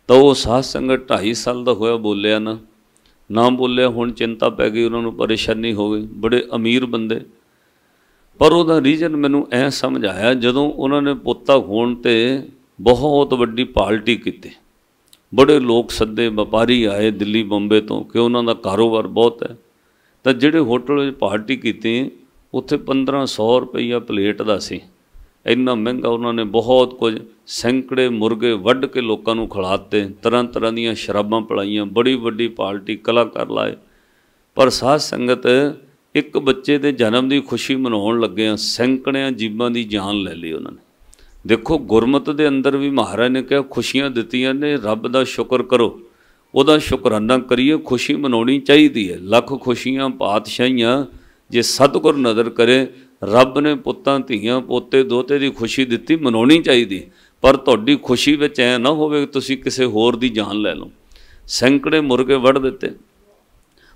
ਤਾਂ ਉਹ ਸਾਧ ਸੰਗਤ 2.5 ਸਾਲ ਦਾ ਹੋਇਆ, ਬੋਲਿਆ ਨਾ ਬੋਲਿਆ। ਹੁਣ ਚਿੰਤਾ ਪੈ ਗਈ, ਉਹਨਾਂ ਨੂੰ ਪਰੇਸ਼ਾਨੀ ਹੋ ਗਈ, ਬੜੇ ਅਮੀਰ ਬੰਦੇ। ਪਰ ਉਹਦਾ ਰੀਜ਼ਨ ਮੈਨੂੰ ਐ ਸਮਝ ਆਇਆ, ਜਦੋਂ ਉਹਨਾਂ ਨੇ ਪੋਤਾ ਹੋਣ 'ਤੇ ਬਹੁਤ ਵੱਡੀ ਪਾਰਟੀ ਕੀਤੀ, ਬੜੇ ਲੋਕ ਸੱਦੇ, ਵਪਾਰੀ ਆਏ ਦਿੱਲੀ ਬੰਬੇ ਤੋਂ, ਕਿ ਉਹਨਾਂ ਦਾ ਕਾਰੋਬਾਰ ਬਹੁਤ ਹੈ। ਤਾਂ ਜਿਹੜੇ ਹੋਟਲ ਵਿੱਚ ਪਾਰਟੀ ਕੀਤੀ, ਉੱਥੇ 1500 ਰੁਪਈਆ ਪਲੇਟ ਦਾ ਸੀ। ਇੰਨਾ ਮਹਿੰਗਾ ਉਹਨਾਂ ਨੇ ਬਹੁਤ ਕੁਝ, ਸੈਂਕੜੇ ਮੁਰਗੇ ਵੱਢ ਕੇ ਲੋਕਾਂ ਨੂੰ ਖਿਲਾਤੇ, ਤਰ੍ਹਾਂ ਤਰ੍ਹਾਂ ਦੀਆਂ ਸ਼ਰਾਬਾਂ ਪਿਲਾਈਆਂ, ਬੜੀ ਵੱਡੀ ਪਾਰਟੀ, ਕਲਾਕਾਰ ਲਾਏ। ਪਰ ਸਾਧ ਸੰਗਤ ਇੱਕ ਬੱਚੇ ਦੇ ਜਨਮ ਦੀ ਖੁਸ਼ੀ ਮਨਾਉਣ ਲੱਗਿਆਂ ਸੈਂਕੜਿਆਂ ਜੀਵਾਂ ਦੀ ਜਾਨ ਲੈ ਲਈ ਉਹਨਾਂ ਨੇ। ਦੇਖੋ ਗੁਰਮਤਿ ਦੇ ਅੰਦਰ ਵੀ ਮਹਾਰਾਜ ਨੇ ਕਿਹਾ ਖੁਸ਼ੀਆਂ ਦਿੱਤੀਆਂ ਨੇ, ਰੱਬ ਦਾ ਸ਼ੁਕਰ ਕਰੋ, ਉਹਦਾ ਸ਼ੁਕਰਾਨਾ ਕਰੀਏ। ਖੁਸ਼ੀ ਮਨਾਉਣੀ ਚਾਹੀਦੀ ਹੈ। ਲੱਖ ਖੁਸ਼ੀਆਂ ਪਾਤਸ਼ਾਹੀਆਂ ਜੇ ਸਤਿਗੁਰ ਨਜ਼ਰ ਕਰੇ, ਰੱਬ ਨੇ ਪੁੱਤਾਂ ਧੀਆਂ ਪੋਤੇ ਦੋਤੇ ਦੀ ਖੁਸ਼ੀ ਦਿੱਤੀ, ਮਨਾਉਣੀ ਚਾਹੀਦੀ। ਪਰ ਤੁਹਾਡੀ ਖੁਸ਼ੀ ਵਿੱਚ ਐ ਨਾ ਹੋਵੇ ਤੁਸੀਂ ਕਿਸੇ ਹੋਰ ਦੀ ਜਾਨ ਲੈ ਲਓ। ਸੈਂਕੜੇ ਮੁਰਗੇ ਵੱਢ ਦਿੱਤੇ।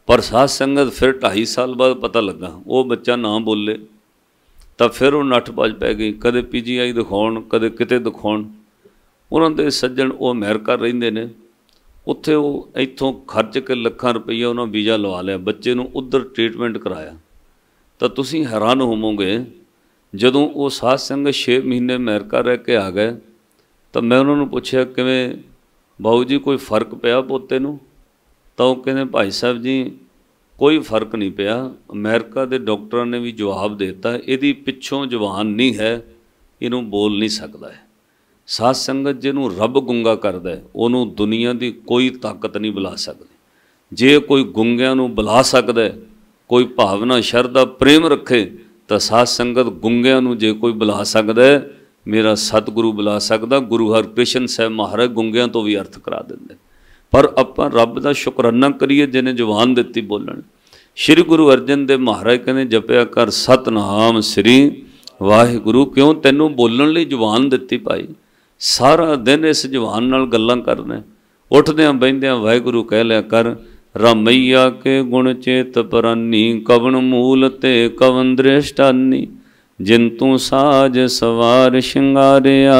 ਪਰ ਸਾਧ ਸੰਗਤ ਫਿਰ 2.5 ਸਾਲ ਬਾਅਦ ਪਤਾ ਲੱਗਾ ਉਹ ਬੱਚਾ ਨਾ ਬੋਲੇ, ਤਾਂ ਫਿਰ ਉਹ ਨੱਠ ਭੱਜ ਪੈ ਗਈ, ਕਦੇ PGI ਦਿਖਾਉਣ, ਕਦੇ ਕਿਤੇ ਦਿਖਾਉਣ। ਉਹਨਾਂ ਦੇ ਸੱਜਣ ਉਹ ਅਮਰੀਕਾ ਰਹਿੰਦੇ ਨੇ, ਉੱਥੇ ਉਹ ਇੱਥੋਂ ਖਰਚ ਕੇ ਲੱਖਾਂ ਰੁਪਈਆ ਉਹਨਾਂ ਵੀਜ਼ਾ ਲਵਾ ਲਿਆ, ਬੱਚੇ ਨੂੰ ਉੱਧਰ ਟ੍ਰੀਟਮੈਂਟ ਕਰਾਇਆ। ਤਾਂ ਤੁਸੀਂ ਹੈਰਾਨ ਹੋਵੋਗੇ, ਜਦੋਂ ਉਹ ਸਾਧ ਸੰਗਤ 6 ਮਹੀਨੇ ਅਮਰੀਕਾ ਰਹਿ ਕੇ ਆ ਗਏ, ਤਾਂ ਮੈਂ ਉਹਨਾਂ ਨੂੰ ਪੁੱਛਿਆ ਕਿਵੇਂ ਬਾਊ ਜੀ ਕੋਈ ਫ਼ਰਕ ਪਿਆ ਪੋਤੇ ਨੂੰ? ਤਾਂ ਉਹ ਕਹਿੰਦੇ ਭਾਈ ਸਾਹਿਬ ਜੀ ਕੋਈ ਫ਼ਰਕ ਨਹੀਂ ਪਿਆ। ਅਮਰੀਕਾ ਦੇ ਡਾਕਟਰਾਂ ਨੇ ਵੀ ਜਵਾਬ ਦੇ ਦਿੱਤਾ, ਇਹਦੀ ਪਿੱਛੋਂ ਜ਼ੁਬਾਨ ਨਹੀਂ ਹੈ, ਇਹਨੂੰ ਬੋਲ ਨਹੀਂ ਸਕਦਾ ਹੈ। ਸਾਧ ਸੰਗਤ ਜਿਹਨੂੰ ਰੱਬ ਗੁੰਗਾ ਕਰਦਾ, ਉਹਨੂੰ ਦੁਨੀਆ ਦੀ ਕੋਈ ਤਾਕਤ ਨਹੀਂ ਬੁਲਾ ਸਕਦੀ। ਜੇ ਕੋਈ ਗੁੰਗਿਆਂ ਨੂੰ ਬੁਲਾ ਸਕਦਾ, ਕੋਈ ਭਾਵਨਾ ਸ਼ਰਧਾ ਪ੍ਰੇਮ ਰੱਖੇ, ਤਾਂ ਸਾਧ ਸੰਗਤ ਗੁੰਗਿਆਂ ਨੂੰ ਜੇ ਕੋਈ ਬੁਲਾ ਸਕਦਾ, ਮੇਰਾ ਸਤਿਗੁਰੂ ਬੁਲਾ ਸਕਦਾ। ਗੁਰੂ ਹਰਕ੍ਰਿਸ਼ਨ ਸਾਹਿਬ ਮਹਾਰਾਜ ਗੁੰਗਿਆਂ ਤੋਂ ਵੀ ਅਰਥ ਕਰਾ ਦਿੰਦੇ। ਪਰ ਆਪਾਂ ਰੱਬ ਦਾ ਸ਼ੁਕਰਾਨਾ ਕਰੀਏ ਜਿਹਨੇ ਜ਼ੁਬਾਨ ਦਿੱਤੀ ਬੋਲਣ। ਸ਼੍ਰੀ ਗੁਰੂ ਅਰਜਨ ਦੇਵ ਮਹਾਰਾਜ ਕਹਿੰਦੇ ਜਪਿਆ ਕਰ ਸਤਨਾਮ ਸ੍ਰੀ ਵਾਹਿਗੁਰੂ। ਕਿਉਂ? ਤੈਨੂੰ ਬੋਲਣ ਲਈ ਜ਼ੁਬਾਨ ਦਿੱਤੀ ਭਾਈ। ਸਾਰਾ ਦਿਨ ਇਸ ਜ਼ੁਬਾਨ ਨਾਲ ਗੱਲਾਂ ਕਰਨਾ, ਉੱਠਦਿਆਂ ਬਹਿੰਦਿਆਂ ਵਾਹਿਗੁਰੂ ਕਹਿ ਲਿਆ ਕਰ। ਰਮਈਆ ਕੇ ਗੁਣ ਚੇਤ ਪਰਾਨੀ, ਕਵਨ ਮੂਲ ਤੇ ਕਵਨ ਦ੍ਰਿਸ਼ਟਾਨੀ, ਜਿਨ ਤੂੰ ਸਾਜ ਸਵਾਰ ਸ਼ਿੰਗਾਰਿਆ,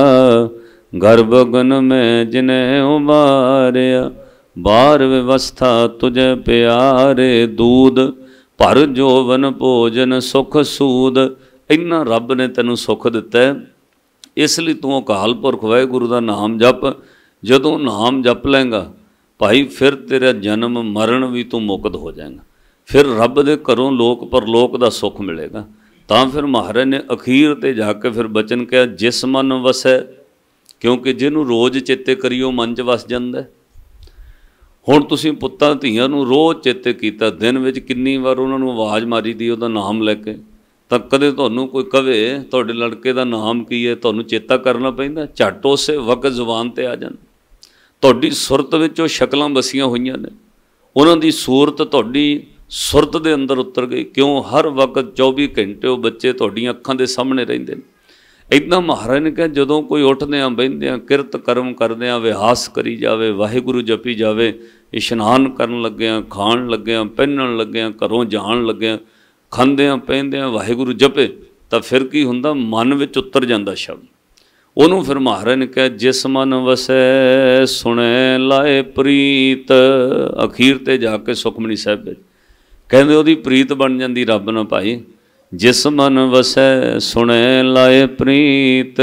ਗਰਭ ਗਨ ਮੈਂ ਜਿਨੈ ਉਬਾਰਿਆ। बार व्यवस्था तुझे प्यारे, दूध भर जोवन भोजन सुख सूद। इन्ना रब ने तैनूं सुख दिता है, इसलिए तू अकाल पुरख वाहिगुरू का नाम जप। जदों नाम जप लेंगा भाई, फिर तेरा जन्म मरण भी तू मुक्त हो जाएगा, फिर रब दे घरों लोक परलोक का सुख मिलेगा। तां फिर महाराज ने अखीर ते जाके फिर बचन कहा, जिस मन वसै, क्योंकि जिन्हों रोज़ चेते करियो मन च वस जांदा है। हुण तुसीं पुत्तां धीआं नूं रोज़ चेते कीता, दिन विच किन्नी वार उन्हां नूं आवाज़ मारी दी उहदा नाम लैके, तां कदे तुहानूं कोई कहे तुहाडे लड़के दा नाम की है, तुहानूं चेता करना पैंदा, झट उसे वक्त जुबान ते आ जांदा। तुहाडी सुरत विच ओह शक्लां बसियां होईयां ने, उन्हां दी सूरत तुहाडी सुरत दे अंदर उतर गई। क्यों? हर वक्त 24 घंटे वो बच्चे तुहाडीआं अखां दे सामने रहिंदे ने। इदां महाराज ने कहा, जदों कोई उठदिआं बहिंदिआं किरत कर्म करदिआं विहास करी जावे, वाहिगुरू जपी जावे, इशनान करन लग्गिआं, खाण लग्गिआं, पहनण लग्गिआं, घरों जाण लग्गिआं, खांदिआं पींदिआं वाहिगुरू जपे, तां फिर की हुंदा, मन विच उतर जांदा शब्द। उन्होंने फिर महाराज ने कहा, जिस मन वसै सुने लाए प्रीत। अखीर ते जाके सुखमनी साहिब कहते उहदी प्रीत बन जाती रब नाल भाई। जिस मन वसै सुने लाए प्रीत,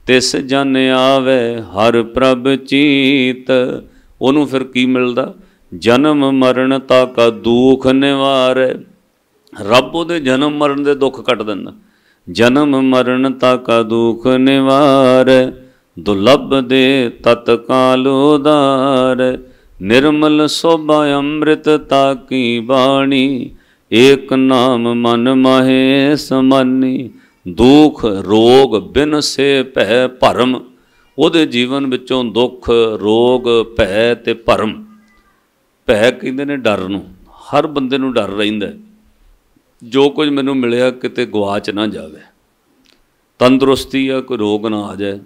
तिस जन आवे हर प्रभ चीत। उन्होंने फिर की मिलदा, जन्म मरण ताका दुख निवारै। रब उहदे जन्म मरण दे दुख कट दिंदा। जन्म मरण ताका दुख निवार, दुर्लभ दे तत्काल उदार। निर्मल शोभा अमृत ताकी बाणी, एक नाम मन माहे समानी। दुख रोग बिन से भै भरम, उहदे जीवन विचों दुख रोग भै ते भरम। भै कहंदे ने डर नूं, हर बंदे नूं डर रहिंदा है, जो कुछ मैनू मिलिया किते गवाच ना जाए, तंदुरुस्ती आ कोई रोग ना आ जाए,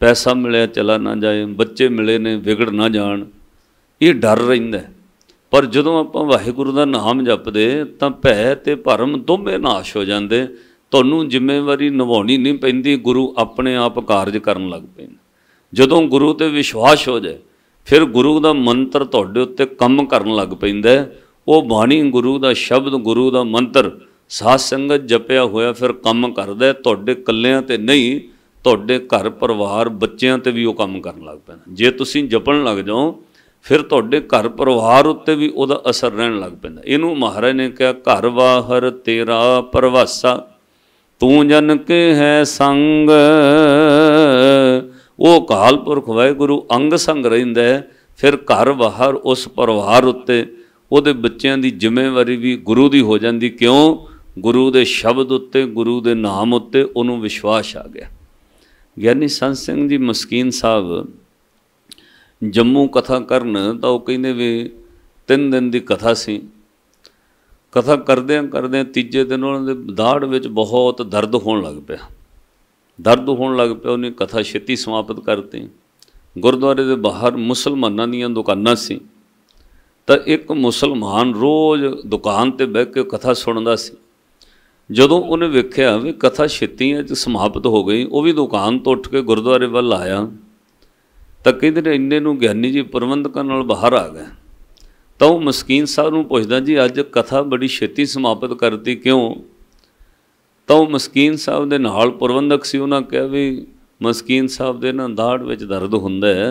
पैसा मिलिया चला ना जाए, बच्चे मिले ने विगड़ ना जान, ये डर रहिंदा है। पर जदों आपां वाहिगुरू दा नाम जपदे तां भै ते भरम दोवें नाश हो जांदे। तुहानूं जिम्मेवारी निभाउणी नहीं पैंदी, गुरु अपने आप कारज करन लग पैंदा। जदों गुरु ते विश्वास हो जाए, फिर गुरु दा मंत्र तुहाडे उत्ते काम करन लग पैंदा। वो बाणी गुरु का शब्द, गुरु का मंत्र साध संगत जपिया होया फिर काम करदा। तुहाडे कल्लियां ते नहीं, तुहाडे घर परिवार बच्चों ते भी वो काम करन लग पैंदा। जे तुसीं जपण लग जाओ फिर तुहाडे घर परिवार उत्ते भी उहदा असर रहन लग पैंदा। इहनूं महाराज ने कहा, घर बाहर तेरा परवासा, तू जन के है संग। वो अकाल पुरख वाहिगुरू अंग संग रहिंदा है, फिर घर बाहर उस परिवार उत्ते उहदे बच्चों की जिम्मेवारी भी गुरु की हो जाती। क्यों? गुरु के शब्द उत्ते, गुरु के नाम उत्ते उन्होंने विश्वास आ गया। ਗਿਆਨੀ ਸੰਤ ਸਿੰਘ जी मस्कीन साहब जम्मू कथा करन तो वो कहते भी 3 दिन की कथा सी। कथा करद्या करद्या तीजे दिन उन्होंने दाड़ में बहुत दर्द होने लग पिया। दर्द होने लग पिया, उन्हें कथा छेती समाप्त करती। गुरुद्वारे के बाहर मुसलमानों दीयां दुकानां सी, तो एक मुसलमान रोज़ दुकान पर बह के कथा सुनता सी। जदों उन्हें वेख्या भी कथा छेतियां समाप्त हो गई, वो भी दुकान तो उठ के गुरुद्वारे वाल आया, तो कहते इन्ने नूं ज्ञानी जी प्रबंधकां नाल बाहर आ गए। तो वो मस्कीन साहब नूं पुछदा, जी अज कथा बड़ी छेती समाप्त करती क्यों? तो वो मस्कीन साहब दे नाल प्रबंधक सी, उन्होंने कहा भी मस्कीन साहब दे ना दाड़ विच दर्द हुंदा है,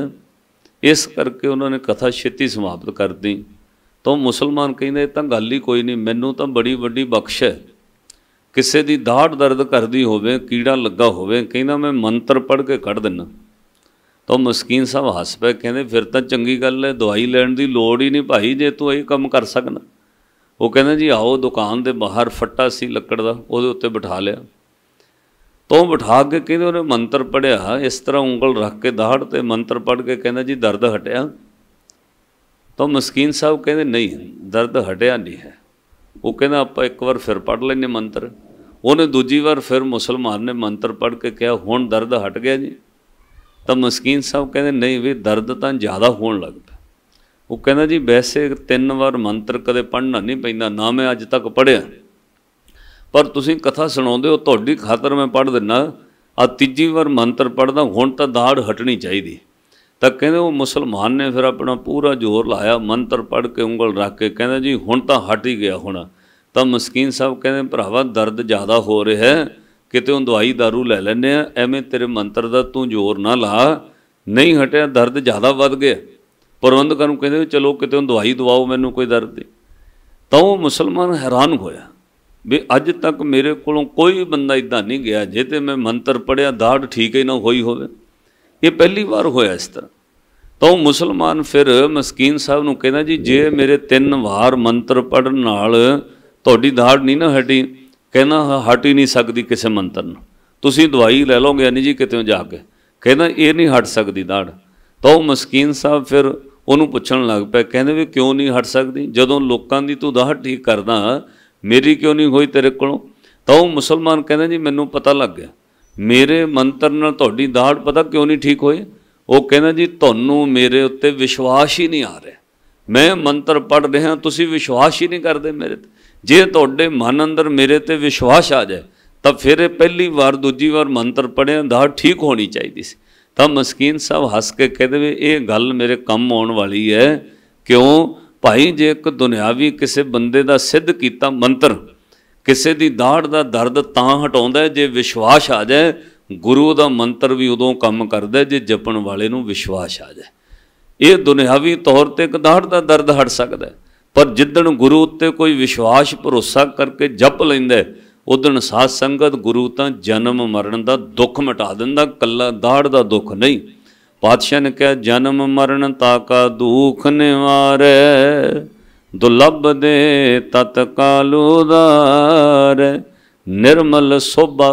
इस करके उन्होंने कथा छेती समाप्त कर दी। तो मुसलमान कहते तां गल ही कोई नहीं, मैनू तो बड़ी वड्डी बख्श है, किसी की दाड़ दर्द करती होवे, कीड़ा लगा होवे, कहना मैं मंत्र पढ़ के कढ़ दिना। तो मस्कीन साहब हस पे, कहते फिर तो चंगी गल है, दवाई लैण की लोड़ ही नहीं भाई जे तू ये काम कर सकना। वो कहना जी आओ, दुकान के बाहर फट्टा सी लकड़ का, वो उत्ते बिठा लिया। तो बिठा के कहते उन्हें मंत्र पढ़िया, इस तरह उंगल रख के दाड़ ते मंत्र पढ़ के कहना जी दर्द हटिया। तो मस्कीन साहब कहते नहीं दर्द हटिया नहीं है। वो कहना आप एक बार फिर पढ़ लेंगे मंत्र। उन्हें दूजी बार फिर मुसलमान ने मंत्र पढ़ के कहा हुण दर्द हट गया जी। तो मस्कीन साहब कहते नहीं भी दर्द तो ज़्यादा होने लग पिया। वो कहना जी वैसे 3 बार मंत्र कदे पढ़ना नहीं पैंदा, ना मैं अज तक पढ़िया, पर तुसीं कथा सुणाउंदे हो तुहाडी खातर मैं पढ़ दिना। आ तीजी बार मंत्र पढ़दा, हुण तां दाड़ हटनी चाहिए। ਤਾਂ ਕਹਿੰਦੇ ਉਹ ਮੁਸਲਮਾਨ ਨੇ ਫਿਰ ਆਪਣਾ ਪੂਰਾ ਜ਼ੋਰ ਲਾਇਆ, ਮੰਤਰ ਪੜ੍ਹ ਕੇ ਉਂਗਲ ਰੱਖ ਕੇ ਕਹਿੰਦਾ ਜੀ ਹੁਣ ਤਾਂ ਹਟ ਹੀ ਗਿਆ ਹੋਣਾ। ਤਾਂ ਮਸਕੀਨ ਸਾਹਿਬ ਕਹਿੰਦੇ ਭਰਾਵਾ ਦਰਦ ਜ਼ਿਆਦਾ ਹੋ ਰਿਹਾ, ਕਿਤੇ ਉਹ ਦਵਾਈ ਦਾਰੂ ਲੈ ਲੈਂਦੇ ਆ, ਐਵੇਂ ਤੇਰੇ ਮੰਤਰ ਦਾ ਤੂੰ ਜ਼ੋਰ ਨਾ ਲਾ, ਨਹੀਂ ਹਟਿਆ ਦਰਦ ਜ਼ਿਆਦਾ ਵੱਧ ਗਿਆ। ਪ੍ਰਬੰਧਕਾਂ ਨੂੰ ਕਹਿੰਦੇ ਚਲੋ ਕਿਤੇ ਉਹ ਦਵਾਈ ਦਵਾਓ ਮੈਨੂੰ ਕੋਈ ਦਰਦ ਦੀ। ਤਾਂ ਉਹ ਮੁਸਲਮਾਨ ਹੈਰਾਨ ਹੋਇਆ ਵੀ ਅੱਜ ਤੱਕ ਮੇਰੇ ਕੋਲੋਂ ਕੋਈ ਬੰਦਾ ਇੱਦਾਂ ਨਹੀਂ ਗਿਆ ਜੇ ਤੇ ਮੈਂ ਮੰਤਰ ਪੜ੍ਹਿਆ ਦਾੜ ਠੀਕ ਹੀ ਨਾ ਹੋਈ ਹੋਵੇ, ਇਹ ਪਹਿਲੀ ਵਾਰ ਹੋਇਆ ਇਸ ਤਰ੍ਹਾਂ। ਤਾਂ ਉਹ ਮੁਸਲਮਾਨ ਫਿਰ ਮਸਕੀਨ ਸਾਹਿਬ ਨੂੰ ਕਹਿੰਦਾ ਜੀ ਜੇ ਮੇਰੇ 3 ਵਾਰ ਮੰਤਰ ਪੜ੍ਹਨ ਨਾਲ ਤੁਹਾਡੀ ਦਾੜ ਨਹੀਂ ਨਾ ਹਟੀ, ਕਹਿੰਦਾ ਹਟ ਹੀ ਨਹੀਂ ਸਕਦੀ ਕਿਸੇ ਮੰਤਰ ਨੂੰ, ਤੁਸੀਂ ਦਵਾਈ ਲੈ ਲਓਗੇ ਨਹੀਂ ਜੀ ਕਿਤੇ ਜਾ ਕੇ, ਕਹਿੰਦਾ ਇਹ ਨਹੀਂ ਹਟ ਸਕਦੀ ਦਾੜ। ਤਾਂ ਉਹ ਮਸਕੀਨ ਸਾਹਿਬ ਫਿਰ ਉਹਨੂੰ ਪੁੱਛਣ ਲੱਗ ਪਿਆ, ਕਹਿੰਦੇ ਵੀ ਕਿਉਂ ਨਹੀਂ ਹਟ ਸਕਦੀ, ਜਦੋਂ ਲੋਕਾਂ ਦੀ ਤੂੰ ਦਾੜ ਠੀਕ ਕਰਦਾ ਮੇਰੀ ਕਿਉਂ ਨਹੀਂ ਹੋਈ ਤੇਰੇ ਕੋਲੋਂ। ਤਾਂ ਉਹ ਮੁਸਲਮਾਨ ਕਹਿੰਦਾ ਜੀ ਮੈਨੂੰ ਪਤਾ ਲੱਗ ਗਿਆ, ਮੇਰੇ ਮੰਤਰ ਨਾਲ ਤੁਹਾਡੀ ਦਾੜ ਪਤਾ ਕਿਉਂ ਨਹੀਂ ਠੀਕ ਹੋਈ। ਉਹ ਕਹਿੰਦਾ ਜੀ ਤੁਹਾਨੂੰ ਮੇਰੇ ਉੱਤੇ ਵਿਸ਼ਵਾਸ ਹੀ ਨਹੀਂ ਆ ਰਿਹਾ, ਮੈਂ ਮੰਤਰ ਪੜ੍ਹ ਰਿਹਾ ਤੁਸੀਂ ਵਿਸ਼ਵਾਸ ਹੀ ਨਹੀਂ ਕਰਦੇ ਮੇਰੇ 'ਤੇ। ਜੇ ਤੁਹਾਡੇ ਮਨ ਅੰਦਰ ਮੇਰੇ 'ਤੇ ਵਿਸ਼ਵਾਸ ਆ ਜਾਏ ਤਾਂ ਫਿਰ ਇਹ ਪਹਿਲੀ ਵਾਰ ਦੂਜੀ ਵਾਰ ਮੰਤਰ ਪੜ੍ਹਿਆ ਦਾੜ ਠੀਕ ਹੋਣੀ ਚਾਹੀਦੀ ਸੀ। ਤਾਂ ਮਸਕੀਨ ਸਾਹਿਬ ਹੱਸ ਕੇ ਕਹਿੰਦੇ ਵੀ ਇਹ ਗੱਲ ਮੇਰੇ ਕੰਮ ਆਉਣ ਵਾਲੀ ਹੈ। ਕਿਉਂ ਭਾਈ, ਜੇ ਇੱਕ ਦੁਨਿਆਵੀ ਕਿਸੇ ਬੰਦੇ ਦਾ ਸਿੱਧ ਕੀਤਾ ਮੰਤਰ ਕਿਸੇ ਦੀ ਦਾੜ ਦਾ ਦਰਦ ਤਾਂ ਹਟਾਉਂਦਾ ਜੇ ਵਿਸ਼ਵਾਸ ਆ ਜਾਏ, ਗੁਰੂ ਦਾ ਮੰਤਰ ਵੀ ਉਦੋਂ ਕੰਮ ਕਰਦਾ ਜੇ ਜਪਣ ਵਾਲੇ ਨੂੰ ਵਿਸ਼ਵਾਸ ਆ ਜਾਏ। ਇਹ ਦੁਨਿਆਵੀ ਤੌਰ 'ਤੇ ਇੱਕ ਦਾੜ ਦਾ ਦਰਦ ਹਟ ਸਕਦਾ, ਪਰ ਜਿੱਦਣ ਗੁਰੂ ਉੱਤੇ ਕੋਈ ਵਿਸ਼ਵਾਸ ਭਰੋਸਾ ਕਰਕੇ ਜਪ ਲੈਂਦਾ ਉਦਣ ਸਾਧ ਸੰਗਤ ਗੁਰੂ ਤਾਂ ਜਨਮ ਮਰਨ ਦਾ ਦੁੱਖ ਮਿਟਾ ਦਿੰਦਾ, ਕੱਲਾ ਦਾੜ ਦਾ ਦੁੱਖ ਨਹੀਂ। ਪਾਤਸ਼ਾਹ ਨੇ ਕਿਹਾ ਜਨਮ ਮਰਨ ਤਾਕਾ ਦੁਖ ਨਿਵਾਰੈ, ਦੁਲਭ ਦੇ ਤਤਕਾਲ ਉਦਾਰ, ਨਿਰਮਲ ਸੋਭਾ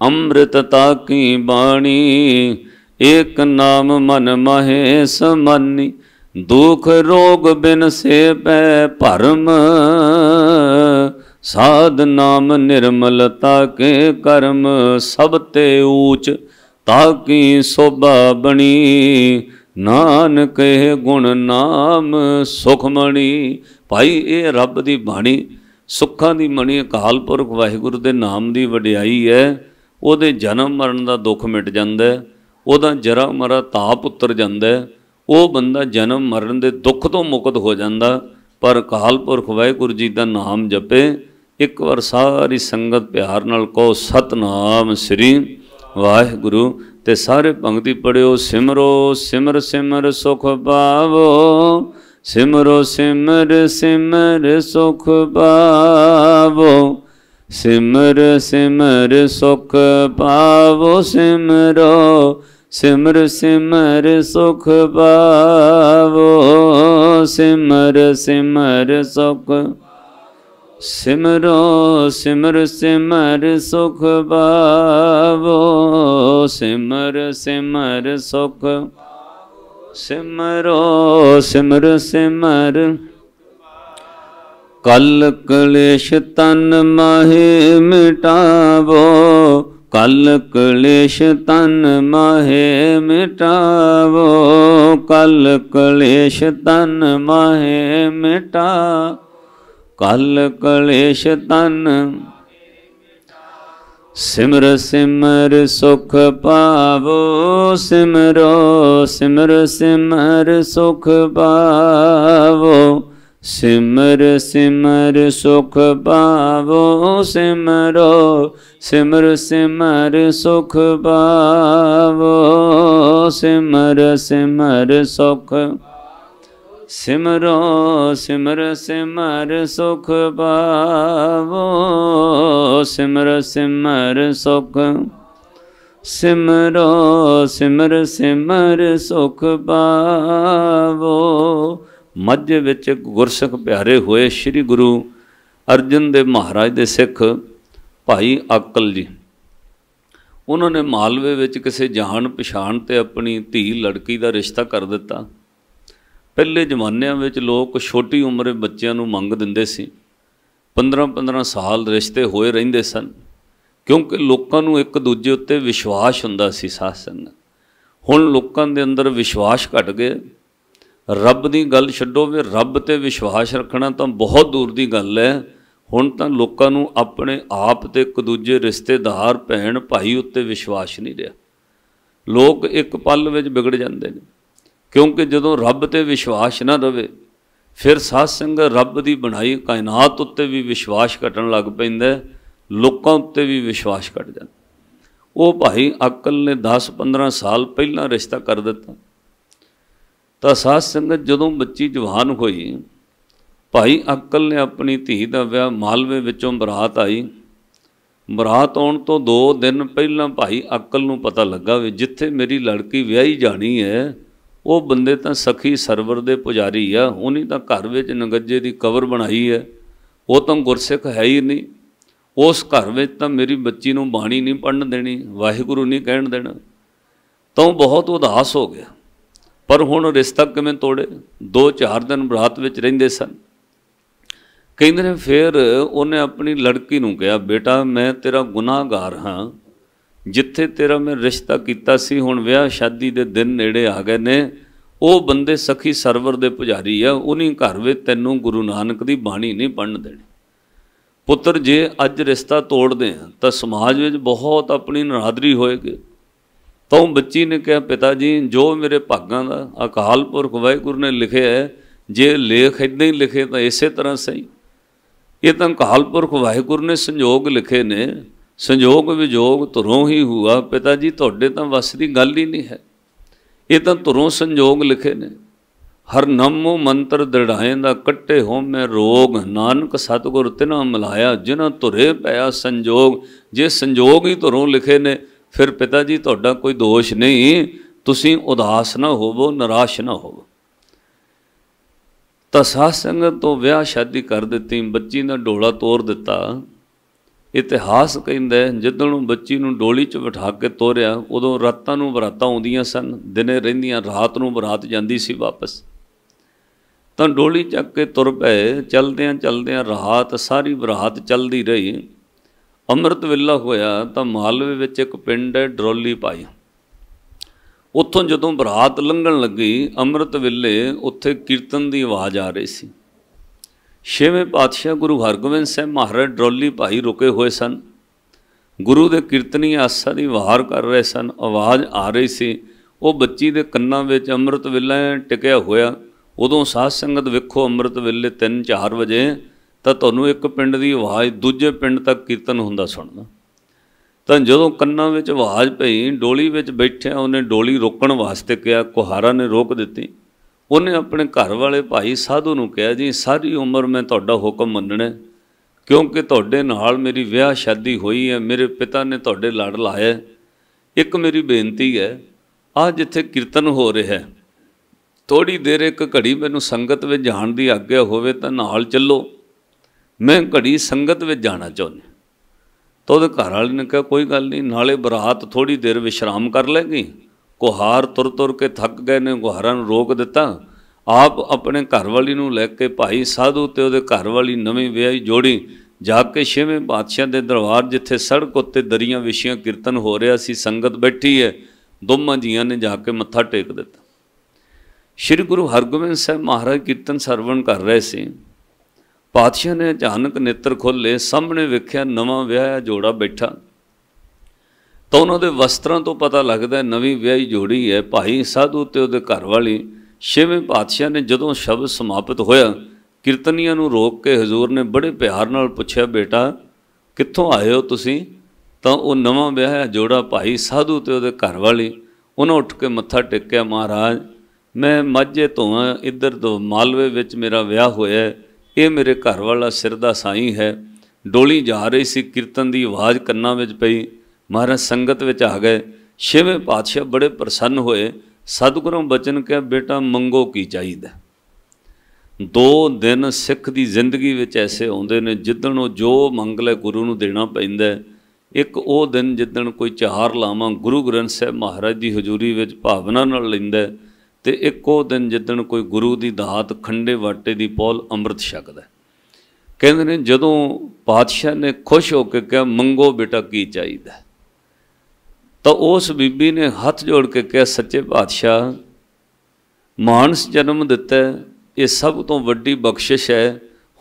ਅੰਮ੍ਰਿਤ ਤਾਕੀ ਬਾਣੀ, ਏਕ ਨਾਮ ਮਨ ਮਾਹੇ ਸਮਾਨੀ, ਦੁਖ ਰੋਗ ਬਿਨ ਸੇ ਪੈ ਭਰਮ, ਸਾਧ ਨਾਮ ਨਿਰਮਲ ਤਾਕੇ ਕਰਮ, ਸਭ ਤੇ ਊਚ ਤਾਕੀ ਸੋਭਾ ਬਣੀ, ਨਾਨਕ ਇਹ ਗੁਣ ਨਾਮ ਸੁਖਮਣੀ। ਭਾਈ ਇਹ ਰੱਬ ਦੀ ਬਾਣੀ, ਸੁੱਖਾਂ ਦੀ ਮਣੀ, ਅਕਾਲ ਪੁਰਖ ਵਾਹਿਗੁਰੂ ਦੇ ਨਾਮ ਦੀ ਵਡਿਆਈ ਹੈ। ਉਹਦੇ ਜਨਮ ਮਰਨ ਦਾ ਦੁੱਖ ਮਿਟ ਜਾਂਦਾ, ਉਹਦਾ ਜਰਾ ਮਰਾ ਤਾਪ ਉਤਰ ਜਾਂਦਾ, ਉਹ ਬੰਦਾ ਜਨਮ ਮਰਨ ਦੇ ਦੁੱਖ ਤੋਂ ਮੁਕਤ ਹੋ ਜਾਂਦਾ। ਪਰ ਅਕਾਲ ਪੁਰਖ ਵਾਹਿਗੁਰੂ ਜੀ ਦਾ ਨਾਮ ਜਪੇ। ਇੱਕ ਵਾਰ ਸਾਰੀ ਸੰਗਤ ਪਿਆਰ ਨਾਲ ਕਹੋ ਸਤਨਾਮ ਸ੍ਰੀ ਵਾਹਿਗੁਰੂ, ਤੇ ਸਾਰੇ ਪੰਕਤੀ ਪੜਿਓ। ਸਿਮਰੋ ਸਿਮਰ ਸਿਮਰ ਸੁਖ ਪਾਵੋ, ਸਿਮਰੋ ਸਿਮਰ ਸਿਮਰ ਸੁਖ ਪਾਵੋ, ਸਿਮਰ ਸਿਮਰ ਸੁਖ ਪਾਵੋ, ਸਿਮਰੋ ਸਿਮਰ ਸਿਮਰ ਸੁਖ ਪਾਵੋ, ਸਿਮਰ ਸਿਮਰ ਸੁਖ, ਸਿਮਰੋ ਸਿਮਰ ਸਿਮਰ ਸੁਖ ਪਾਵੋ, ਸਿਮਰ ਸਿਮਰ ਸੁਖ, ਸਿਮਰੋ ਸਿਮਰ ਸਿਮਰ, ਕਲ ਕਲੇਸ਼ ਤਨ ਮਾਹੇ ਮਿਟਾਵੋ, ਕਲ ਕਲੇਸ਼ ਤਨ ਮਾਹੇ ਮਿਟਾਵੋ, ਕਲ ਕਲੇਸ਼ ਤਨ ਮਾਹੇ ਮਿਟਾ, ਕਲ ਕਲੇਸ਼ ਤਨ, ਸਿਮਰ ਸਿਮਰ ਸੁਖ ਪਾਵੋ, ਸਿਮਰੋ ਸਿਮਰ ਸਿਮਰ ਸੁਖ ਪਾਵੋ, ਸਿਮਰ ਸਿਮਰ ਸੁਖ ਪਾਵੋ, ਸਿਮਰੋ ਸਿਮਰ ਸਿਮਰ ਸੁਖ ਪਾਵੋ, ਸਿਮਰ ਸਿਮਰ ਸੁਖ, ਸਿਮਰੋ ਸਿਮਰ ਸਿਮਰ ਸੁਖ ਪਾਵੋ, ਸਿਮਰ ਸਿਮਰ ਸੁਖ, ਸਿਮਰੋ ਸਿਮਰ ਸਿਮਰ ਸੁਖ ਪਾਵੋ। ਮੱਝ ਵਿੱਚ ਗੁਰਸਿੱਖ ਪਿਆਰੇ ਹੋਏ ਸ੍ਰੀ ਗੁਰੂ ਅਰਜਨ ਦੇਵ ਮਹਾਰਾਜ ਦੇ ਸਿੱਖ ਭਾਈ ਆਕਲ ਜੀ, ਉਹਨਾਂ ਨੇ ਮਾਲਵੇ ਵਿੱਚ ਕਿਸੇ ਜਾਣ ਪਛਾਣ 'ਤੇ ਆਪਣੀ ਧੀ ਲੜਕੀ ਦਾ ਰਿਸ਼ਤਾ ਕਰ ਦਿੱਤਾ। ਪਹਿਲੇ ਜ਼ਮਾਨਿਆਂ ਵਿੱਚ ਲੋਕ ਛੋਟੀ ਉਮਰੇ ਬੱਚਿਆਂ ਨੂੰ ਮੰਗ ਦਿੰਦੇ ਸੀ, 15-15 ਸਾਲ ਰਿਸ਼ਤੇ ਹੋਏ ਰਹਿੰਦੇ ਸਨ, ਕਿਉਂਕਿ ਲੋਕਾਂ ਨੂੰ ਇੱਕ ਦੂਜੇ ਉੱਤੇ ਵਿਸ਼ਵਾਸ ਹੁੰਦਾ ਸੀ। ਸਾਧ ਸੰਗਤ ਹੁਣ ਲੋਕਾਂ ਦੇ ਅੰਦਰ ਵਿਸ਼ਵਾਸ ਘਟ ਗਏ। ਰੱਬ ਦੀ ਗੱਲ ਛੱਡੋ, ਵੀ ਰੱਬ 'ਤੇ ਵਿਸ਼ਵਾਸ ਰੱਖਣਾ ਤਾਂ ਬਹੁਤ ਦੂਰ ਦੀ ਗੱਲ ਹੈ। ਹੁਣ ਤਾਂ ਲੋਕਾਂ ਨੂੰ ਆਪਣੇ ਆਪ 'ਤੇ ਇੱਕ ਦੂਜੇ ਰਿਸ਼ਤੇਦਾਰ ਭੈਣ ਭਾਈ ਉੱਤੇ ਵਿਸ਼ਵਾਸ ਨਹੀਂ ਰਿਹਾ। लोग एक पल में बिगड़ जाते हैं, क्योंकि जदों रब ते विश्वास ना रहे फिर साध संगत रब की बनाई कायनात उत्ते भी विश्वास घटन लग पैंदा, लोकां उत्ते भी विश्वास घट जाता। वो भाई अकल ने 10-15 साल पहला रिश्ता कर दिता। तो साध संगत जदों बच्ची जवान हुई, भाई अकल ने अपनी धी का विआह मालवे विचों बरात आई। बरात आउण तो 2 दिन पहला भाई अकल नूं पता लगा भी जिथे मेरी लड़की विआही जानी है वो बंदे तो सखी सरवर दे पुजारी आ, उन्हीं तो घर विच नगज्जे की कबर बनाई है, वो तो गुरसिख है ही नहीं। उस घर में तो मेरी बच्ची नूं बाणी नहीं पढ़न देनी, वाहिगुरू नहीं कहण देना। तो बहुत उदास हो गया। पर हुण रिश्ता किवें तोड़े? 2-4 दिन बरात विच रहिंदे सन। कहते ने फिर उन्हें अपनी लड़की नूं कहा, बेटा मैं तेरा गुनाहगार हाँ, जिथे तेरा मैं रिश्ता कीता सी हुण विआह शादी दे दिन नेड़े आ गए ने, वो बंदे सखी सरवर दे पुजारी आ, उन्हीं घर में तैनूं गुरु नानक दी बाणी नहीं पढ़न देनी। पुत्र जे अज रिश्ता तोड़दे हैं तो समाज में बहुत अपनी नरादरी होएगी। तो बच्ची ने कहा, पिता जी जो मेरे भागां दा अकाल पुरख वाहिगुरू ने लिखे है, जे लेख इदां ही लिखे तो इसे तरह सही। ये तो अकाल पुरख वाहिगुरू ने संजोग लिखे ने, संजोग विजोग धुरों ही हुआ। पिता जी तुहाडे तां वस दी गल ही नहीं है, ये तो धुरों संजोग लिखे ने। हर नामो मंत्र दृढ़ाएंदा कट्टे होमे रोग, नानक सतगुर तिन्हां मिलाया, जिन्हां धुरे पैया संजोग। जे संजोग ही धुरों लिखे ने फिर पिता जी तुहाडा कोई दोष नहीं, तुसीं उदास ना होवो, निराश ना होवो। तो साध संगत तो विआह शादी कर दी, बच्ची का डोला तोड़ दिता। इतिहास कहता है जिदण बच्ची नूं डोली च बिठा के तोरिया, उदों रातां नूं बरातां आउंदियां सन, दिने रहिंदियां, रात नूं बरात जांदी सी वापस। तो डोली चक के तुर पे, चलदियां चलदियां रात सारी बरात चलती रही। अमृत वेला होया तो मालवे विच एक पिंड है डरोली पाई। उत्थों जदों बरात लंघण लगी, अमृत वेले उत्थे कीर्तन की आवाज़ आ रही सी। 6वें पातशाह गुरु हरगोबिंद साहिब महाराज डरोली भाई रुके हुए सन। गुरु के कीर्तनी आसा की वार कर रहे सन, आवाज़ आ रही सी। वो बच्ची के कन्नां विच अमृत वेला टिकिया होया। उदों साध संगत वेखो अमृत वेले 3-4 वजे तो तुहानूं एक पिंड की आवाज़ दूजे पिंड तक कीर्तन हुंदा सुणना। तो जदों कन्नां विच आवाज़ पई, डोली विच बैठिया उन्हें डोली रोकण वास्ते कहा, कुहारा ने रोक दी। उन्हें अपने घर वाले भाई साधु नूं कहा, जी सारी उम्र मैं तुहाडा हुक्म मनना, क्योंकि तुहाडे नाल मेरी विआह शादी हुई है, मेरे पिता ने तुहाडे लड़ लाया। एक मेरी बेनती है, आ जिथे कीर्तन हो रहा है थोड़ी देर एक घड़ी मैनूं संगत में जाण दी आग्या होवे तां नाल चलो, मैं घड़ी संगत में जाना चाहुंदा। तो उहदे घर वाले ने कहा कोई गल नहीं, नाले बरात थोड़ी देर विश्राम कर लेगी। कुहार तुर तुर के थक गए ने, गुहारां नूं रोक दिता। आप अपने घर वाली नूं लैके भाई साधु ते उहदे घर वाली नवीं विआही जोड़ी जाके 6वें पातशाह दे दरबार, जिथे सड़क उत्ते दरियां विछियां कीर्तन हो रहा सी, संगत बैठी है, दोवां जियां ने जाके मत्था टेक दिता। श्री गुरु हरगोबिंद साहिब महाराज कीर्तन सरवण कर रहे सी। पातशाह ने अचानक नेत्र खोले, सामने वेख्या नवां विआहिया जोड़ा बैठा। तो उन्होंने वस्त्रां तो पता लगता है नवीं विआही जोड़ी है, भाई साधु ते उहदे घर वाली। 6वें पातशाह ने जदों शब्द समाप्त होया, कीर्तनियां नूं रोक के हजूर ने बड़े प्यार नाल पुछया, बेटा कित्थों आए हो तुसीं? तो वह नवां विआहिया जोड़ा भाई साधु ते उहदे घर वाली, उन्होंने उठ के मत्था टेकिया, महाराज मैं माझे तो हाँ, इधर तो मालवे विच मेरा विआह होया, ये मेरे घर वाला सिर दा साईं है। डोली जा रही सी, कीर्तन की आवाज़ कन्नां विच पई, महाराज संगत विच आ गए। 6वें पातशाह बड़े प्रसन्न होए, सतगुरों बचन कहा, बेटा मंगो की चाहिए। 2 दिन सिख की जिंदगी विच ऐसे आउंदे ने जिद्दण वो जो मंग लै गुरु नूं देना पैंदा। एक वो दिन जिद्दण कोई 4 लावां गुरु ग्रंथ साहिब महाराज की हजूरी विच भावना नाल लैंदा, ते एक वो दिन जिद्दण कोई गुरु की दात खंडे वाटे की पौल अमृत छकदा। कहते ने जदों पातशाह ने खुश होकर कहा, मंगो बेटा की चाहिए, तो उस बीबी ने हथ जोड़ के कहा, सच्चे पातशाह मानस जन्म दिता है, ये सब तो वड्डी बख्शिश है।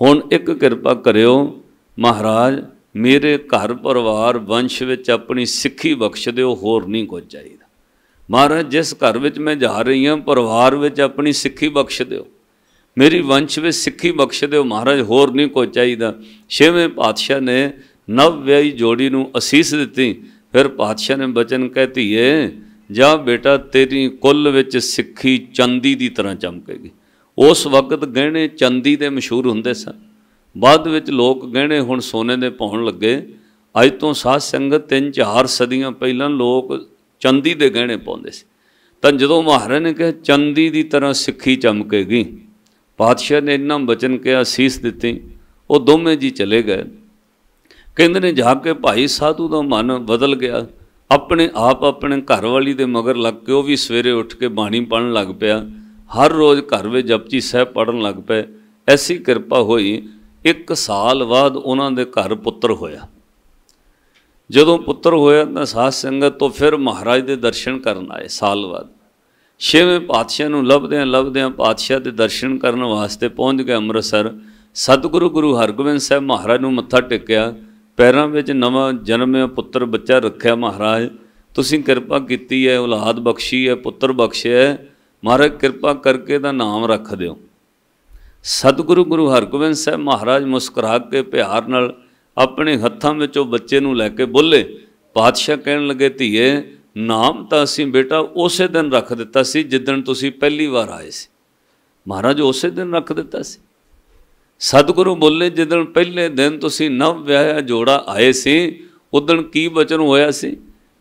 हुण एक किरपा करियो महाराज, मेरे घर परिवार वंश विच अपनी सिक्खी बख्श दिओ, होर नहीं कुछ चाहिए। महाराज जिस घर विच मैं जा रही हाँ परिवार विच अपनी सिक्खी बख्श दिओ, मेरी वंश विच सिक्खी बख्श दिओ महाराज, होर नहीं कोई चाहिदा। छेवें पातशाह ने नव विआही जोड़ी नूं असीस दित्ती। फिर पातशाह ने बचन कह धीए जा बेटा तेरी कुल विच सिक्खी चांदी की तरह चमकेगी। उस वक्त गहने चांदी दे मशहूर हुंदे सन, बाद विच लोग गहने हुण सोने दे पाउण लगे। अज तो साध संगत 3-4 सदियां पहलां लोग चांदी दे गहने पाउंदे सी। तां जदों महाराज ने कहा चांदी की तरह सिक्खी चमकेगी, पातशाह ने इन्ना बचन कहा, सीस दित्ती, वो दोवें जी चले गए। कहते ने जाके भाई साधु का मन बदल गया, अपने आप अपने घर वाली दे मगर लग के, वह भी सवेरे उठ के बाणी पढ़न लग पिया, हर रोज़ घर में जपजी साहब पढ़न लग पे। ऐसी किरपा हुई 1 साल बाद उन्होंने घर पुत्र होया। जदों पुत्र होया तो साध संगत तो फिर महाराज के दर्शन करन आए साल बाद। 6वें पातशाह नूं लभदियां पातशाह के दर्शन करने वास्ते पहुँच गए अमृतसर। सतगुरु गुरु हरगोबिंद साहब महाराज नूं मत्था टेकिया, पैरों में नवा जन्मिया पुत्र बच्चा रखा। महाराज तुसीं किरपा कीती है, औलाद बख्शी है, पुत्र बख्शिया है, महाराज कृपा करके दा नाम रख दिओ। सतगुरु गुरु हरगोबिंद साहब महाराज मुस्कुरा के प्यार नाल अपने हत्थां विचों बच्चे नूं लैके बोले। पातशाह कहण लगे धीए नाम तो असीं बेटा उस दिन रख दिता सी जिदण तुसीं पहली बार आए सी। महाराज उस दिन रख दिता सी। सतगुरु बोले जिदण पहले दिन तुसीं नव विआहिया जोड़ा आए सी उदण की बचन होया सी?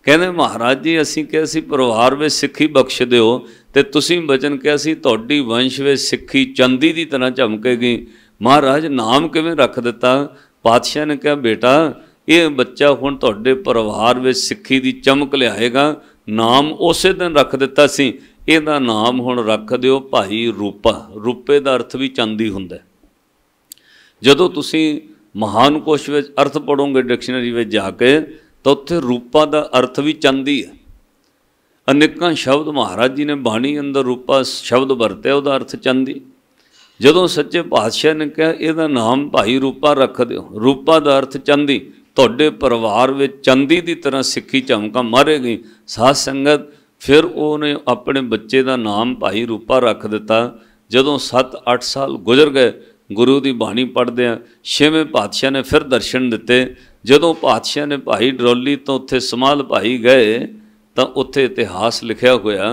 कहते महाराज जी असीं कहा सी परिवार में सिक्खी बख्श दिओ, ते तुसीं बचन कहा सी तुहाडी वंश में सिक्खी चांदी की तरह चमकेगी। महाराज नाम किवें रख दिता? पातशाह ने कहा बेटा ये बच्चा हुण तुहाडे परिवार में सिक्खी की चमक लियाएगा, नाम उस दिन रख दिता सी, इहदा नाम हुण रख दिओ भाई रूपा। रूपे का अर्थ भी चांदी हुंदा। जदों तुसीं महान कोश विच अर्थ पढ़ोगे डिक्शनरी में जाके तो उत्थे रूपा का अर्थ भी चांदी है। अनेकां शब्द महाराज जी ने बाणी अंदर रूपा शब्द वरत्या, उहदा अर्थ चांदी। जदों सच्चे पातशाह ने कहा इहदा नाम भाई रूपा रख दिओ, रूपा का अर्थ चांदी, तुहाडे परिवार में चांदी की तरह सिक्खी चमका मारेगी। साध संगत फिर उन्हें अपने बच्चे का नाम भाई रूपा रख दिता। जदों 7-8 साल गुजर गए गुरु की बाणी पढ़दे, 6वें पातशाह ने फिर दर्शन दिते। जदों पातशाह ने भाई डरोली तो उत्थे समाध भाई गए तो उत्थे इतिहास लिखिया होया,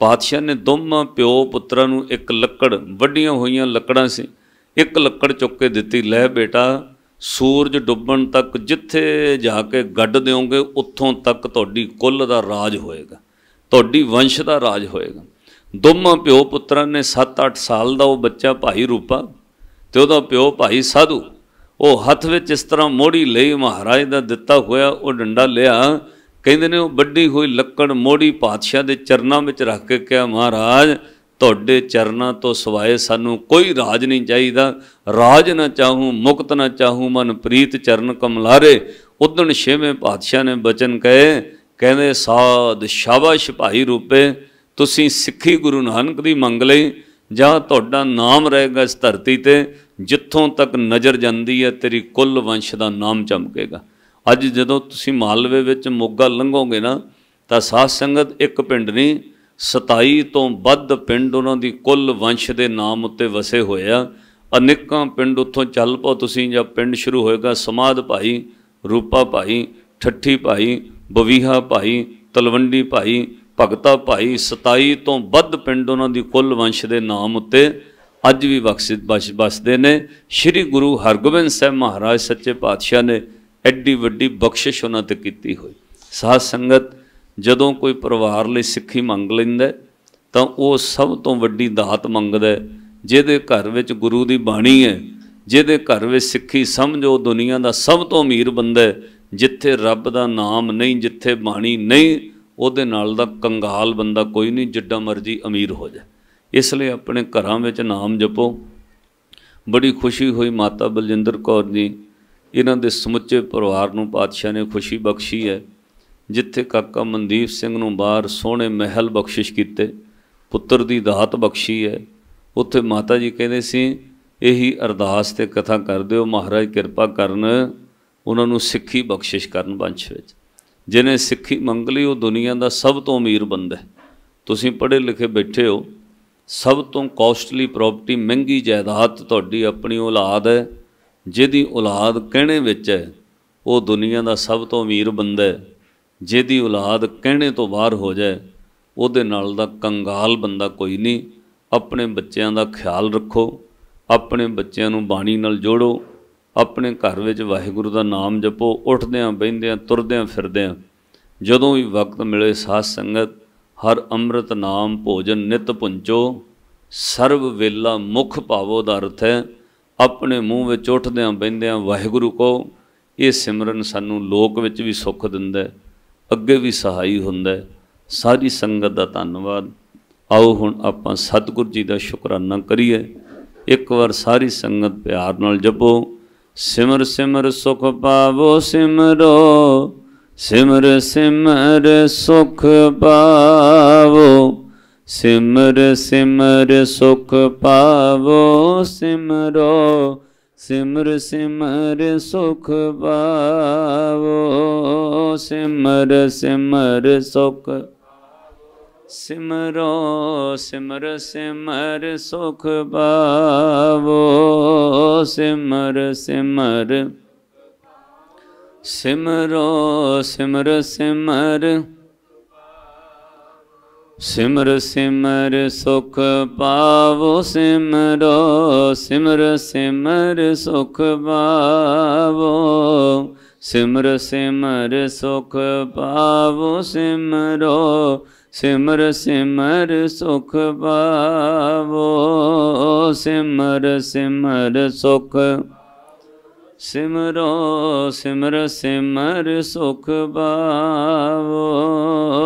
पातशाह ने दोवां प्यो पुत्रां नूं एक लक्कड़, वड्डियां होईयां लक्कड़ां सी, एक लक्कड़ चुक के दिती, लै बेटा सूरज डुब्बण तक जिथे जाके गड्ढ देओगे उत्थों तक तुहाडी कुल दा राज होएगा, तुहाडी वंश दा राज होएगा। दोवां प्यो पुत्रां ने 7-8 साल दा वो बच्चा भाई रूपा ते उहदा प्यो भाई साधु, वो हथ विच इस तरह मोड़ी लई महाराज दा दिता होया वो डंडा लिया। कहते ने वो वड्डी हुई लक्कड़ मोड़ी पातशाह के चरणों में रख के कहा महाराज तुहाडे चरणों तो सिवाए सानू कोई राज नहीं चाहिए, राज ना चाहूँ मुक्त ना चाहूँ मन प्रीत चरण कमलारे। उदण 6वें पातशाह ने बचन कहे, कहते साध शाबाश भाई रूपे तुसीं सिक्खी गुरु नानक दी मंग लई, जा तुहाडा नाम रहेगा इस धरती ते, जिथों तक नज़र जाती है तेरी कुल वंश का नाम चमकेगा। अज जदों तुसीं मालवे विच मोगा लंघोगे ना तो साध संगत एक पिंड नहीं 27 तो वध पिंड उन्हां दी कुल वंश के नाम उत्ते वसे होए आ। अनेकां पिंड उत्थों चल पाओ तुसीं, जब पिंड शुरू होएगा समाध भाई, रूपा भाई, ठट्ठी भाई, बवीहा भाई, तलवंडी भाई, भगता भाई, 27 तो वध पिंड उन्हां दी कुल वंश के नाम उत्ते अज भी बसते ने। श्री गुरु हरगोबिंद साहब महाराज सच्चे पातशाह ने एड्डी वड्डी बख्शिश उन्हां ते कीती होई। साध संगत जदों कोई परिवार लई सिक्खी मंग लैंदा तां वो सब तो वड्डी दात मंगदा है। जिहदे घर विच गुरु दी बाणी है, जिहदे घर विच सिक्खी समझो दुनिया दा सब तो अमीर बंदा है। जिथे रब दा नाम नहीं, जिथे बाणी नहीं, उहदे नाल दा कंगाल बंदा कोई नहीं, जिड्डा मर्जी अमीर हो जाए। इसलिए अपने घरां विच नाम जपो। बड़ी खुशी हुई माता बलजिंदर कौर जी, इन्हां दे समुचे परिवार नूं पातशाह ने खुशी बख्शी है। जिथे काका मनदीप सिंह नूं बाहर सोहणे महल बख्शिश कीते, पुत्र दी दात बख्शी है, उत्थे माता जी कहंदे सी यही अरदास ते कथा कर दिओ, महाराज किरपा करन उन्हां नूं सिक्खी बख्शिश करन वंश विच। ਜਿਹਨੇ ਸਿੱਖੀ ਮੰਗ ਲਈ ਉਹ ਦੁਨੀਆ ਦਾ ਸਭ ਤੋਂ ਅਮੀਰ ਬੰਦਾ। ਤੁਸੀਂ ਪੜ੍ਹੇ ਲਿਖੇ ਬੈਠੇ ਹੋ, ਸਭ ਤੋਂ ਕੋਸਟਲੀ ਪ੍ਰੋਪਰਟੀ, ਮਹਿੰਗੀ ਜਾਇਦਾਦ ਤੁਹਾਡੀ ਆਪਣੀ ਔਲਾਦ ਹੈ। ਜਿਹਦੀ ਔਲਾਦ ਕਹਿਣੇ ਵਿੱਚ ਹੈ ਉਹ ਦੁਨੀਆ ਦਾ ਸਭ ਤੋਂ ਅਮੀਰ ਬੰਦਾ ਹੈ। ਜਿਹਦੀ ਔਲਾਦ ਕਹਿਣੇ ਤੋਂ ਬਾਹਰ ਹੋ ਜਾਏ ਉਹਦੇ ਨਾਲ ਦਾ ਕੰਗਾਲ ਬੰਦਾ ਕੋਈ ਨਹੀਂ। ਆਪਣੇ ਬੱਚਿਆਂ ਦਾ ਖਿਆਲ ਰੱਖੋ, ਆਪਣੇ ਬੱਚਿਆਂ ਨੂੰ ਬਾਣੀ ਨਾਲ ਜੋੜੋ, ਆਪਣੇ ਘਰ ਵਿੱਚ ਵਾਹਿਗੁਰੂ ਦਾ ਨਾਮ ਜਪੋ, ਉੱਠਦਿਆਂ ਬਹਿੰਦਿਆਂ ਤੁਰਦਿਆਂ ਫਿਰਦਿਆਂ। ਜਦੋਂ ਵੀ ਵਕਤ ਮਿਲੇ ਸਾਧ ਸੰਗਤ, ਹਰ ਅੰਮ੍ਰਿਤ ਨਾਮ ਭੋਜਨ ਨਿਤ ਪੁੰਚੋ, ਸਰਬ ਵੇਲਾ ਮੁਖ ਭਾਵੋ ਦਾ ਅਰਥ ਹੈ ਆਪਣੇ ਮੂੰਹ ਵਿੱਚ ਉੱਠਦਿਆਂ ਬਹਿੰਦਿਆਂ ਵਾਹਿਗੁਰੂ ਕਹੋ। ਇਹ ਸਿਮਰਨ ਸਾਨੂੰ ਲੋਕ ਵਿੱਚ ਵੀ ਸੁੱਖ ਦਿੰਦਾ, ਅੱਗੇ ਵੀ ਸਹਾਈ ਹੁੰਦਾ। ਸਾਰੀ ਸੰਗਤ ਦਾ ਧੰਨਵਾਦ। ਆਓ ਹੁਣ ਆਪਾਂ ਸਤਿਗੁਰੂ ਜੀ ਦਾ ਸ਼ੁਕਰਾਨਾ ਕਰੀਏ। ਇੱਕ ਵਾਰ ਸਾਰੀ ਸੰਗਤ ਪਿਆਰ ਨਾਲ ਜਪੋ, ਸਿਮਰ ਸਿਮਰ ਸੁਖ ਪਾਵੋ ਸਿਮਰੋ, ਸਿਮਰ ਸਿਮਰ ਸੁਖ ਪਾਵੋ, ਸਿਮਰ ਸਿਮਰ ਸੁਖ ਪਾਵੋ ਸਿਮਰੋ, ਸਿਮਰ ਸਿਮਰ ਸੁਖ ਪਾਵੋ, ਸਿਮਰ ਸਿਮਰ ਸੁਖ ਸਿਮਰੋ, ਸਿਮਰ ਸਿਮਰ ਸੁਖ ਪਾਵੋ, ਸਿਮਰ ਸਿਮਰ ਸਿਮਰੋ, ਸਿਮਰ ਸਿਮਰ ਸਿਮਰ ਸਿਮਰ ਸੁਖ ਪਾਵੋ ਸਿਮਰੋ, ਸਿਮਰ ਸਿਮਰ ਸੁਖ ਪਾਵੋ, ਸਿਮਰ ਸਿਮਰ ਸੁਖ ਪਾਵੋ ਸਿਮਰੋ, ਸਿਮਰ ਸਿਮਰ ਸੁਖ ਪਾਵੋ, ਸਿਮਰ ਸਿਮਰ ਸੁਖ ਸਿਮਰੋ, ਸਿਮਰ ਸਿਮਰ ਸੁਖ ਪਾਵੋ,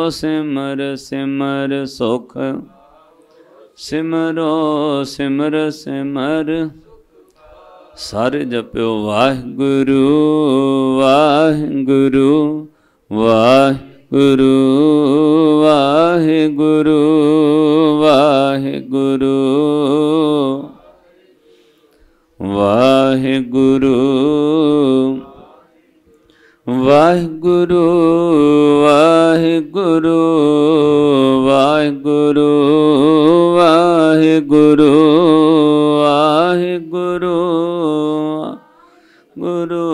ਸਿਮਰ ਸਿਮਰ ਸੁਖ ਸਿਮਰੋ, ਸਿਮਰ ਸਿਮਰ। ਸਾਰੇ ਜਪਿਓ ਵਾਹਿਗੁਰੂ ਵਾਹਿਗੁਰੂ ਵਾਹਿਗੁਰੂ ਵਾਹਿਗੁਰੂ ਵਾਹਿਗੁਰੂ ਵਾਹਿਗੁਰੂ ਵਾਹਿਗੁਰੂ ਵਾਹਿਗੁਰੂ ਵਾਹਿਗੁਰੂ ਵਾਹਿਗੁਰੂ ਵਾਹਿਗੁਰੂ ਗੁਰੂ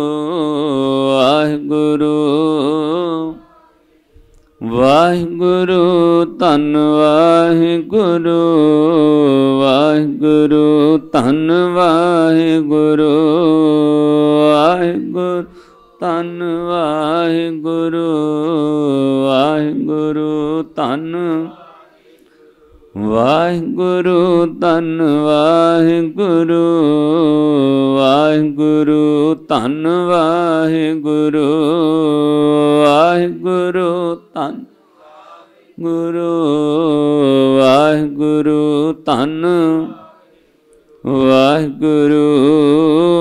ਵਾਹਿਗੁਰੂ ਵਾਹਿਗੁਰੂ ਧੰਨ ਵਾਹਿਗੁਰੂ ਵਾਹਿਗੁਰੂ ਧੰਨ ਵਾਹਿਗੁਰੂ ਵਾਹਿਗੁਰੂ ਧੰਨ ਵਾਹਿਗੁਰੂ ਵਾਹਿਗੁਰੂ ਧੰਨ ਵਾਹਿਗੁਰੂ ਧੰਨ ਵਾਹਿਗੁਰੂ ਵਾਹਿਗੁਰੂ ਧੰਨ ਵਾਹਿਗੁਰੂ ਵਾਹਿਗੁਰੂ ਧੰਨ ਗੁਰੂ ਵਾਹਿਗੁਰੂ ਧੰਨ ਵਾਹਿਗੁਰੂ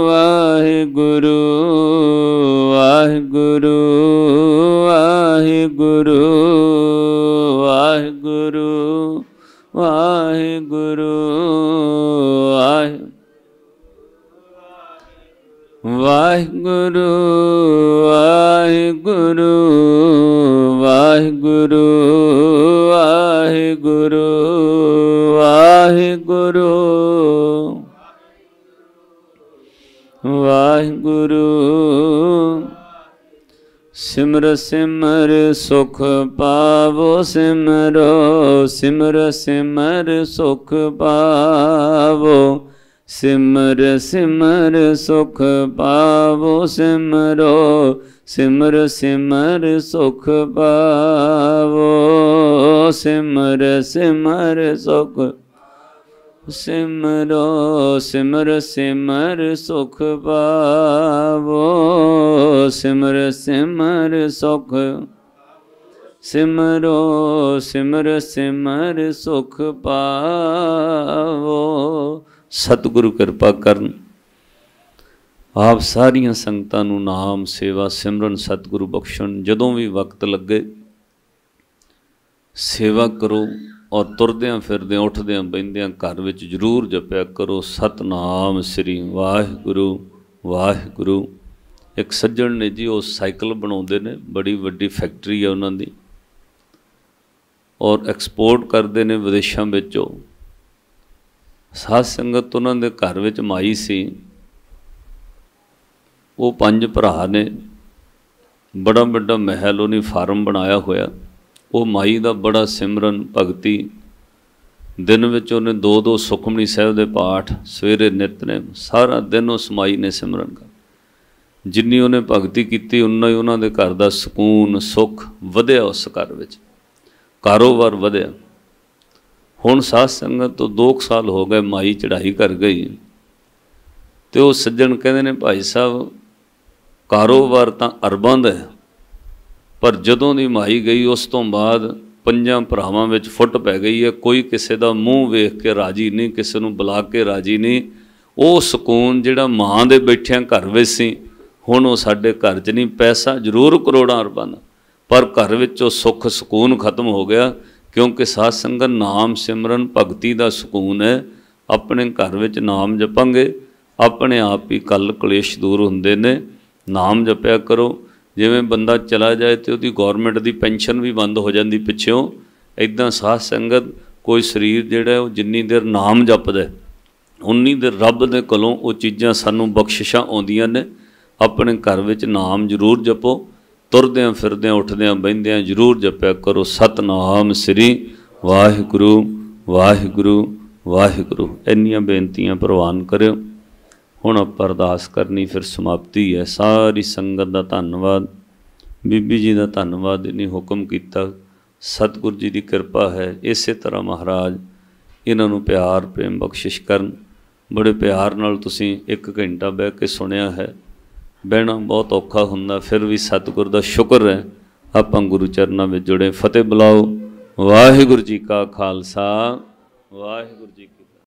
ਵਾਹਿਗੁਰੂ ਵਾਹਿਗੁਰੂ ਵਾਹਿਗੁਰੂ ਵਾਹਿਗੁਰੂ ਵਾਹਿਗੁਰੂ ਵਾਹਿਗੁਰੂ ਵਾਹਿਗੁਰੂ ਵਾਹਿਗੁਰੂ ਵਾਹਿਗੁਰੂ ਵਾਹਿਗੁਰੂ ਵਾਹਿਗੁਰੂ ਸਿਮਰ ਸਿਮਰ ਸੁਖ ਪਾਵੋ ਸਿਮਰੋ, ਸਿਮਰ ਸਿਮਰ ਸੁਖ ਪਾਵੋ, ਸਿਮਰ ਸਿਮਰ ਸੁਖ ਪਾਵੋ ਸਿਮਰੋ, ਸਿਮਰ ਸਿਮਰ ਸੁਖ ਪਾਵੋ, ਸਿਮਰ ਸਿਮਰ ਸੁਖ ਸਿਮਰੋ, ਸਿਮਰ ਸਿਮਰ ਸੁਖ ਪਾਵੋ, ਸਿਮਰ ਸਿਮਰ ਸੁਖ ਸਿਮਰੋ, ਸਿਮਰ ਸਿਮਰ ਸੁਖ ਪਾਵੋ। ਸਤਿਗੁਰੂ ਕਿਰਪਾ ਕਰਨ, ਆਪ ਸਾਰੀਆਂ ਸੰਗਤਾਂ ਨੂੰ ਨਾਮ ਸੇਵਾ ਸਿਮਰਨ ਸਤਿਗੁਰੂ ਬਖਸ਼ਣ। ਜਦੋਂ ਵੀ ਵਕਤ ਲੱਗੇ ਸੇਵਾ ਕਰੋ, ਔਰ ਤੁਰਦਿਆਂ ਫਿਰਦਿਆਂ ਉੱਠਦਿਆਂ ਬਹਿੰਦਿਆਂ ਘਰ ਵਿੱਚ ਜ਼ਰੂਰ ਜਪਿਆ ਕਰੋ ਸਤਨਾਮ ਸ੍ਰੀ ਵਾਹਿਗੁਰੂ ਵਾਹਿਗੁਰੂ। एक सज्जन ने जी, वो साइकिल बनाते ने, बड़ी वड्डी फैक्ट्री है उन्होंने, और एक्सपोर्ट करते हैं विदेशों विचों। साध संगत उन्होंने घर विच माई सी, वो 5 भरा ने, बड़ा वड्डा महल उन्हें फार्म बनाया होया। वो माई का बड़ा सिमरन भगती, दिन विच उन्हें 2-2 सुखमनी साहिब के पाठ, सवेरे नितनेम, सारा दिन उस माई ने सिमरन कर। जिन्नी उन्हें भगती की उन्ना ही उन्होंने घर का सुकून सुख वधिया, उस घर विच कारोबार वधिया। हुण साध संगत तो 2 साल हो गए, माई चढ़ाई कर गई, तो सज्जन कहते ने भाई साहब कारोबार तो अरबां दा है, पर जदों दी माई गई उस तो बाद 5 भरावां विच फुट पै गई है। कोई किसी का मूँह वेख के राजी नहीं, किसी नूं बुला के राजी नहीं। वो सुकून जिहड़ा माँ दे बैठिया घर विच सी, हुण वो साडे घर च नहीं। पैसा जरूर करोड़ां अरबां दा, पर घर विच वो सुख सुकून खत्म हो गया, क्योंकि साध संगत नाम सिमरन भगती का सुकून है। अपने घर विच नाम जपांगे, अपने आप ही कल कलेश दूर हुंदे ने। नाम जपया करो। जिवें बंदा चला जाए तो उसकी गौरमेंट की पेंशन भी बंद हो जाती पिछों, इदां साध संगत कोई शरीर जिहड़ा वो जिन्नी देर नाम जपदा उन्नी देर रब दे कोलों वो चीज़ां सानूं बख्शिशां आउंदियां ने। अपने घर विच नाम जरूर जपो, तुरद्यां फिरद्यां उठद्यां बहिंद्यां जरूर जपया करो सतनाम श्री वाहिगुरु वाहिगुरु वाहिगुरु। इन्नियां बेनतियां प्रवान करियो। हुण आपां अरदास करनी, फिर समाप्ति है। सारी संगत का धन्नवाद, बीबी जी का धन्नवाद, इन्हीं हुक्म किया। सतगुरु जी की कृपा है। इस तरह महाराज इन्हां नूं प्यार प्रेम बख्शिश करन। बड़े प्यार नाल तुसीं 1 घंटा बह के सुनिया है। बहना बहुत औखा हुंदा, फिर भी सतगुर का शुक्र है आपां गुरु चरनां विच जुड़े। फतेह बुलाओ। वाहिगुरु जी का खालसा, वाहिगुरु जी की